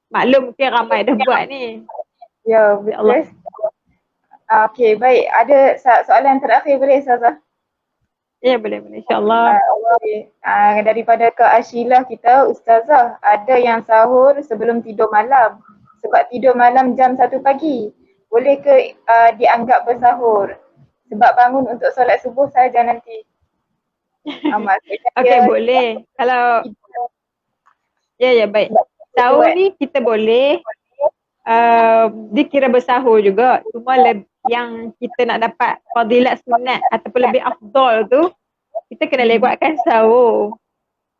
maklum mungkin ramai dah buat ni. Ya, betul. Okey, baik. Ada soalan terakhir boleh Ustazah? Ya, boleh. InsyaAllah. Daripada Kak Ashilah kita, Ustazah, ada yang sahur sebelum tidur malam. Sebab tidur malam jam 1 pagi. Boleh ke dianggap bersahur? Sebab bangun untuk solat subuh saja nanti. Okey, boleh. Kalau ya baik. Sahur ni kita boleh dikira bersahur juga. Cuma yang kita nak dapat fadilat sunat ataupun lebih afdal tu, kita kena lewatkan sahur.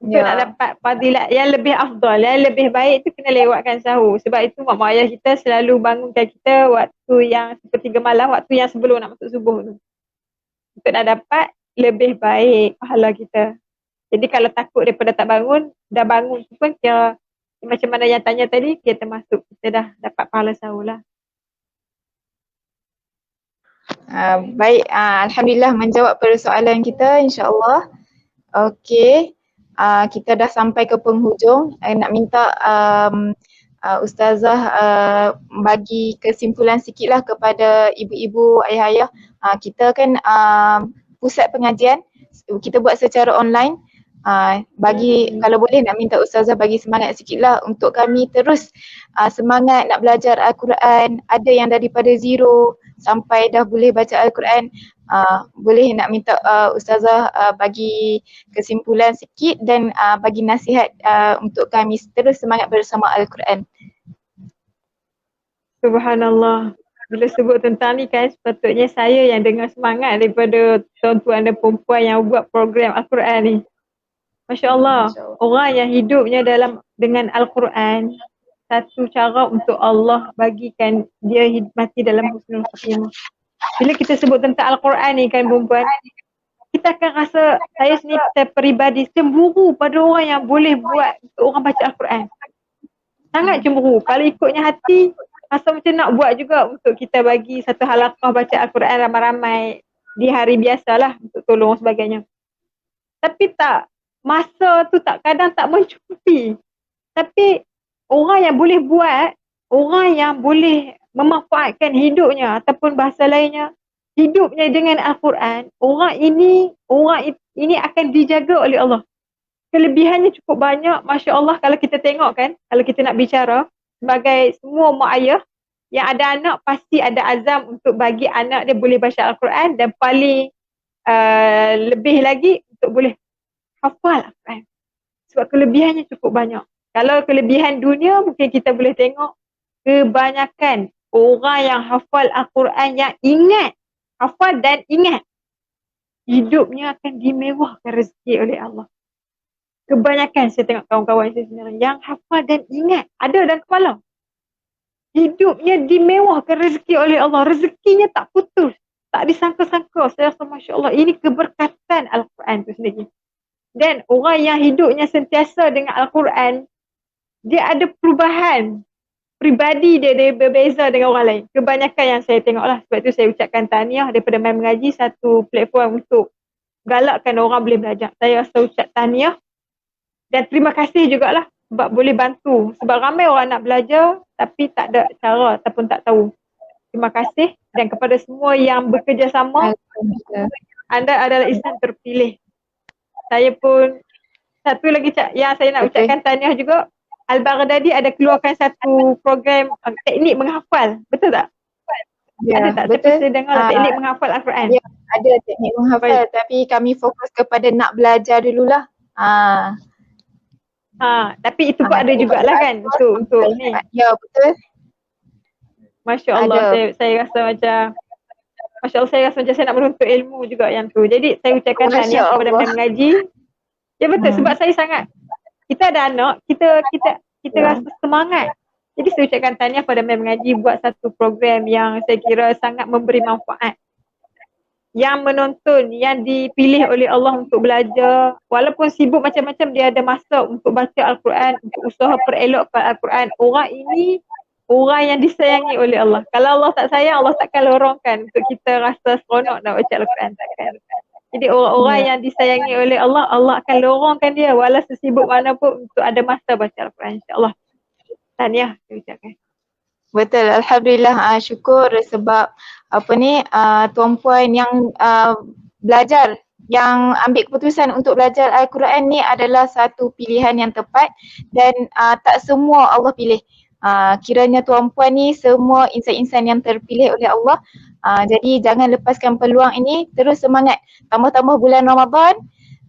Untuk nak dapat fadilat yang lebih afdal, yang lebih baik tu kena lewatkan sahur. Sebab itu mak ayah kita selalu bangunkan kita waktu yang sepertiga malam, waktu yang sebelum nak masuk subuh tu. Untuk nak dapat lebih baik pahala kita. Jadi kalau takut daripada tak bangun, dah bangun tu pun kira macam mana yang tanya tadi, kita termasuk, kita dah dapat pahala sahur lah. Baik, Alhamdulillah menjawab persoalan kita insyaAllah. Okey, kita dah sampai ke penghujung. Nak minta Ustazah bagi kesimpulan sikitlah kepada ibu-ibu, ayah-ayah. Kita kan pusat pengajian, kita buat secara online. Bagi kalau boleh nak minta Ustazah bagi semangat sikitlah untuk kami terus semangat nak belajar Al-Quran. Ada yang daripada zero sampai dah boleh baca Al-Quran. Boleh nak minta Ustazah bagi kesimpulan sikit dan bagi nasihat untuk kami terus semangat bersama Al-Quran. Subhanallah. Bila sebut tentang ni kan, sepatutnya saya yang dengar semangat daripada tuan-tuan dan perempuan yang buat program Al-Quran ni. Masya Allah. Orang yang hidupnya dengan Al-Quran, satu cara untuk Allah bagikan dia mati dalam husnul khatimah. Bila kita sebut tentang Al-Quran ni kan perempuan, kita akan rasa, saya sendiri saya peribadi cemburu pada orang yang boleh buat untuk orang baca Al-Quran. Sangat cemburu. Kalau ikutnya hati, rasa macam nak buat juga untuk kita bagi satu halaqah baca Al-Quran ramai-ramai di hari biasalah untuk tolong sebagainya. Tapi tak, masa tu kadang tak mencukupi. Tapi orang yang boleh buat, orang yang boleh memanfaatkan hidupnya ataupun bahasa lainnya, hidupnya dengan Al-Quran, orang ini akan dijaga oleh Allah. Kelebihannya cukup banyak, Masya Allah kalau kita tengok kan, kalau kita nak bicara, sebagai semua mak ayah yang ada anak pasti ada azam untuk bagi anak dia boleh baca Al-Quran dan paling lebih lagi untuk boleh hafal Al-Quran. Sebab kelebihannya cukup banyak. Kalau kelebihan dunia mungkin kita boleh tengok kebanyakan orang yang hafal Al-Quran yang ingat, hafal dan ingat, hidupnya akan dimewahkan rezeki oleh Allah. Kebanyakan saya tengok kawan-kawan saya sebenarnya yang hafal dan ingat, ada dalam kepala. Hidupnya dimewahkan rezeki oleh Allah. Rezekinya tak putus, tak disangka-sangka. Saya rasa Masya Allah, ini keberkatan Al-Quran tu sendiri. Dan orang yang hidupnya sentiasa dengan Al-Quran, dia ada perubahan. Pribadi dia berbeza dengan orang lain. Kebanyakan yang saya tengok lah. Sebab tu saya ucapkan tahniah daripada Main Mengaji, satu platform untuk galakkan orang boleh belajar. Saya rasa ucap tahniah. Dan terima kasih jugalah sebab boleh bantu. Sebab ramai orang nak belajar tapi tak ada cara ataupun tak tahu. Terima kasih dan kepada semua yang bekerjasama, anda adalah insan terpilih. Saya pun, satu lagi yang saya nak ucapkan tahniah juga, Al-Baghdadi ada keluarkan satu program teknik menghafal. Betul tak? Ya, ada tak? betul. Saya dengar teknik menghafal Al-Quran. Ya, ada teknik menghafal. Baik. Tapi kami fokus kepada nak belajar dululah. Tapi itu pun ada jugalah kan untuk ni. Ya, betul. Masya Allah, saya rasa macam Masya Allah, saya rasa macam saya nak menuntut ilmu juga yang tu. Jadi saya ucapkan tahniah kepada Main Mengaji. Ya betul, sebab saya sangat, kita ada anak, kita rasa semangat. Jadi saya ucapkan tahniah kepada Main Mengaji buat satu program yang saya kira sangat memberi manfaat. Yang menonton, yang dipilih oleh Allah untuk belajar, walaupun sibuk macam-macam, dia ada masa untuk baca Al-Quran, untuk usaha perelokkan Al-Quran. Orang ini orang yang disayangi oleh Allah. Kalau Allah tak sayang, Allah takkan lorongkan untuk kita rasa seronok nak baca Al-Quran, takkan. Jadi orang-orang yang disayangi oleh Allah, Allah akan lorongkan dia walau sesibuk mana pun untuk ada masa baca Al-Quran, insya-Allah. Tahniah saya ucapkan. Betul, Alhamdulillah, syukur sebab tuan puan yang belajar, yang ambil keputusan untuk belajar Al-Quran ni adalah satu pilihan yang tepat dan tak semua Allah pilih. Kiranya tuan puan ni semua insan-insan yang terpilih oleh Allah. Jadi jangan lepaskan peluang ini, terus semangat. Tambah-tambah bulan Ramadan,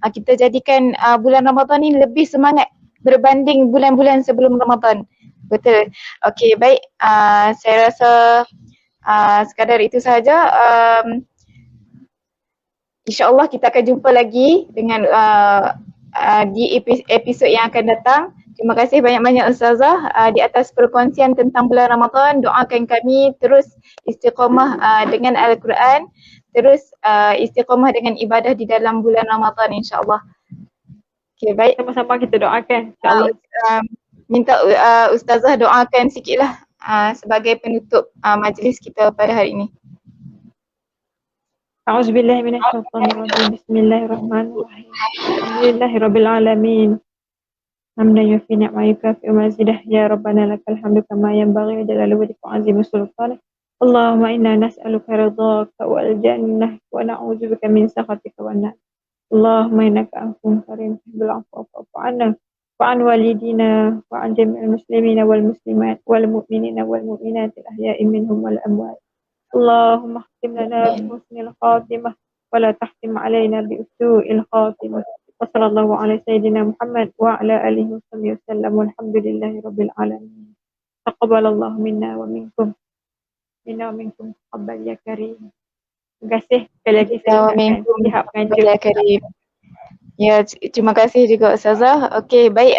kita jadikan bulan Ramadan ni lebih semangat berbanding bulan-bulan sebelum Ramadan. Betul. Okey, baik. Saya rasa sekadar itu sahaja. InsyaAllah kita akan jumpa lagi dengan di episod yang akan datang. Terima kasih banyak-banyak Ustazah di atas perkongsian tentang bulan Ramadan. Doakan kami terus istiqamah dengan Al-Quran, terus istiqamah dengan ibadah di dalam bulan Ramadan, insyaAllah. Okey, baik. Sama-sama kita doakan, insyaAllah. Minta Ustazah doakan sikitlah sebagai penutup majlis kita pada hari ini. A'udzubillahi minasyaitonirrajim. Bismillahirrahmanirrahim. Alhamdulillahirabbil alamin. حمدا يوفي نعمة يكافئ مزيده يا ربنا لك الحمد كما ينبغي لجلال وجهك وعظيم سلطانك. اللهم إنا نسألك رضاك والجنة ونعوذ بك من سخطك والنار. اللهم إنك عفو كريم تحب العفو فاعف عنا وعن والدينا وعن جميع المسلمين والمسلمات والمؤمنين والمؤمنات الأحياء منهم والأموات. اللهم اختم لنا Amin. بحسن الخاتمة ولا تختم علينا بسوء الخاتمة. وصلى الله على سيدنا محمد وعلى آله وصحبه وسلم والحمد لله رب العالمين. تقبل الله منا ومنكم تقبل يا كريم. Terima kasih sekali lagi saya Kita ucapkan minkum pihak penganjur. kepada Karim. Ya, terima kasih juga Ustazah. Okey, baik,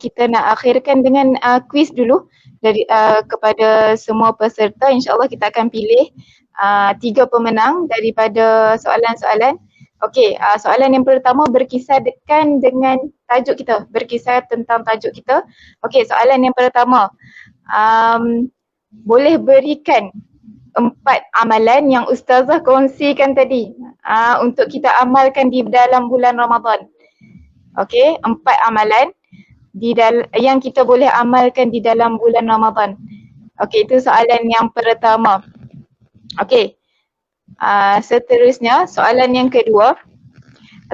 kita nak akhirkan dengan kuis dulu dari kepada semua peserta. InsyaAllah kita akan pilih 3 pemenang daripada soalan-soalan. Okey, soalan yang pertama berkisarkan dengan tajuk kita, berkisar tentang tajuk kita. Okey, soalan yang pertama, boleh berikan 4 amalan yang Ustazah kongsikan tadi untuk kita amalkan di dalam bulan Ramadan. Okey, 4 amalan yang kita boleh amalkan di dalam bulan Ramadan. Okey, itu soalan yang pertama. Okey, seterusnya soalan yang kedua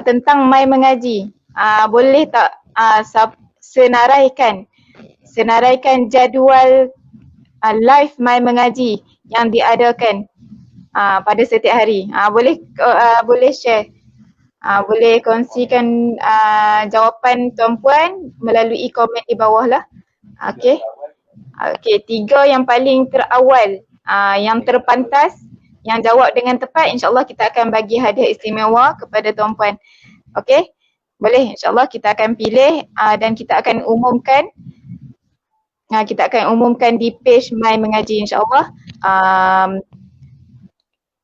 tentang mai mengaji. Boleh tak senaraikan jadual live mai mengaji yang diadakan pada setiap hari. Boleh share. Boleh kongsikan jawapan tuan-puan melalui komen di bawah lah. Okey. Okey, 3 yang paling terawal, yang terpantas, yang jawab dengan tepat, insyaAllah kita akan bagi hadiah istimewa kepada tuan-puan. Okey. Boleh, insyaAllah kita akan pilih dan kita akan umumkan di page My Mengaji insyaAllah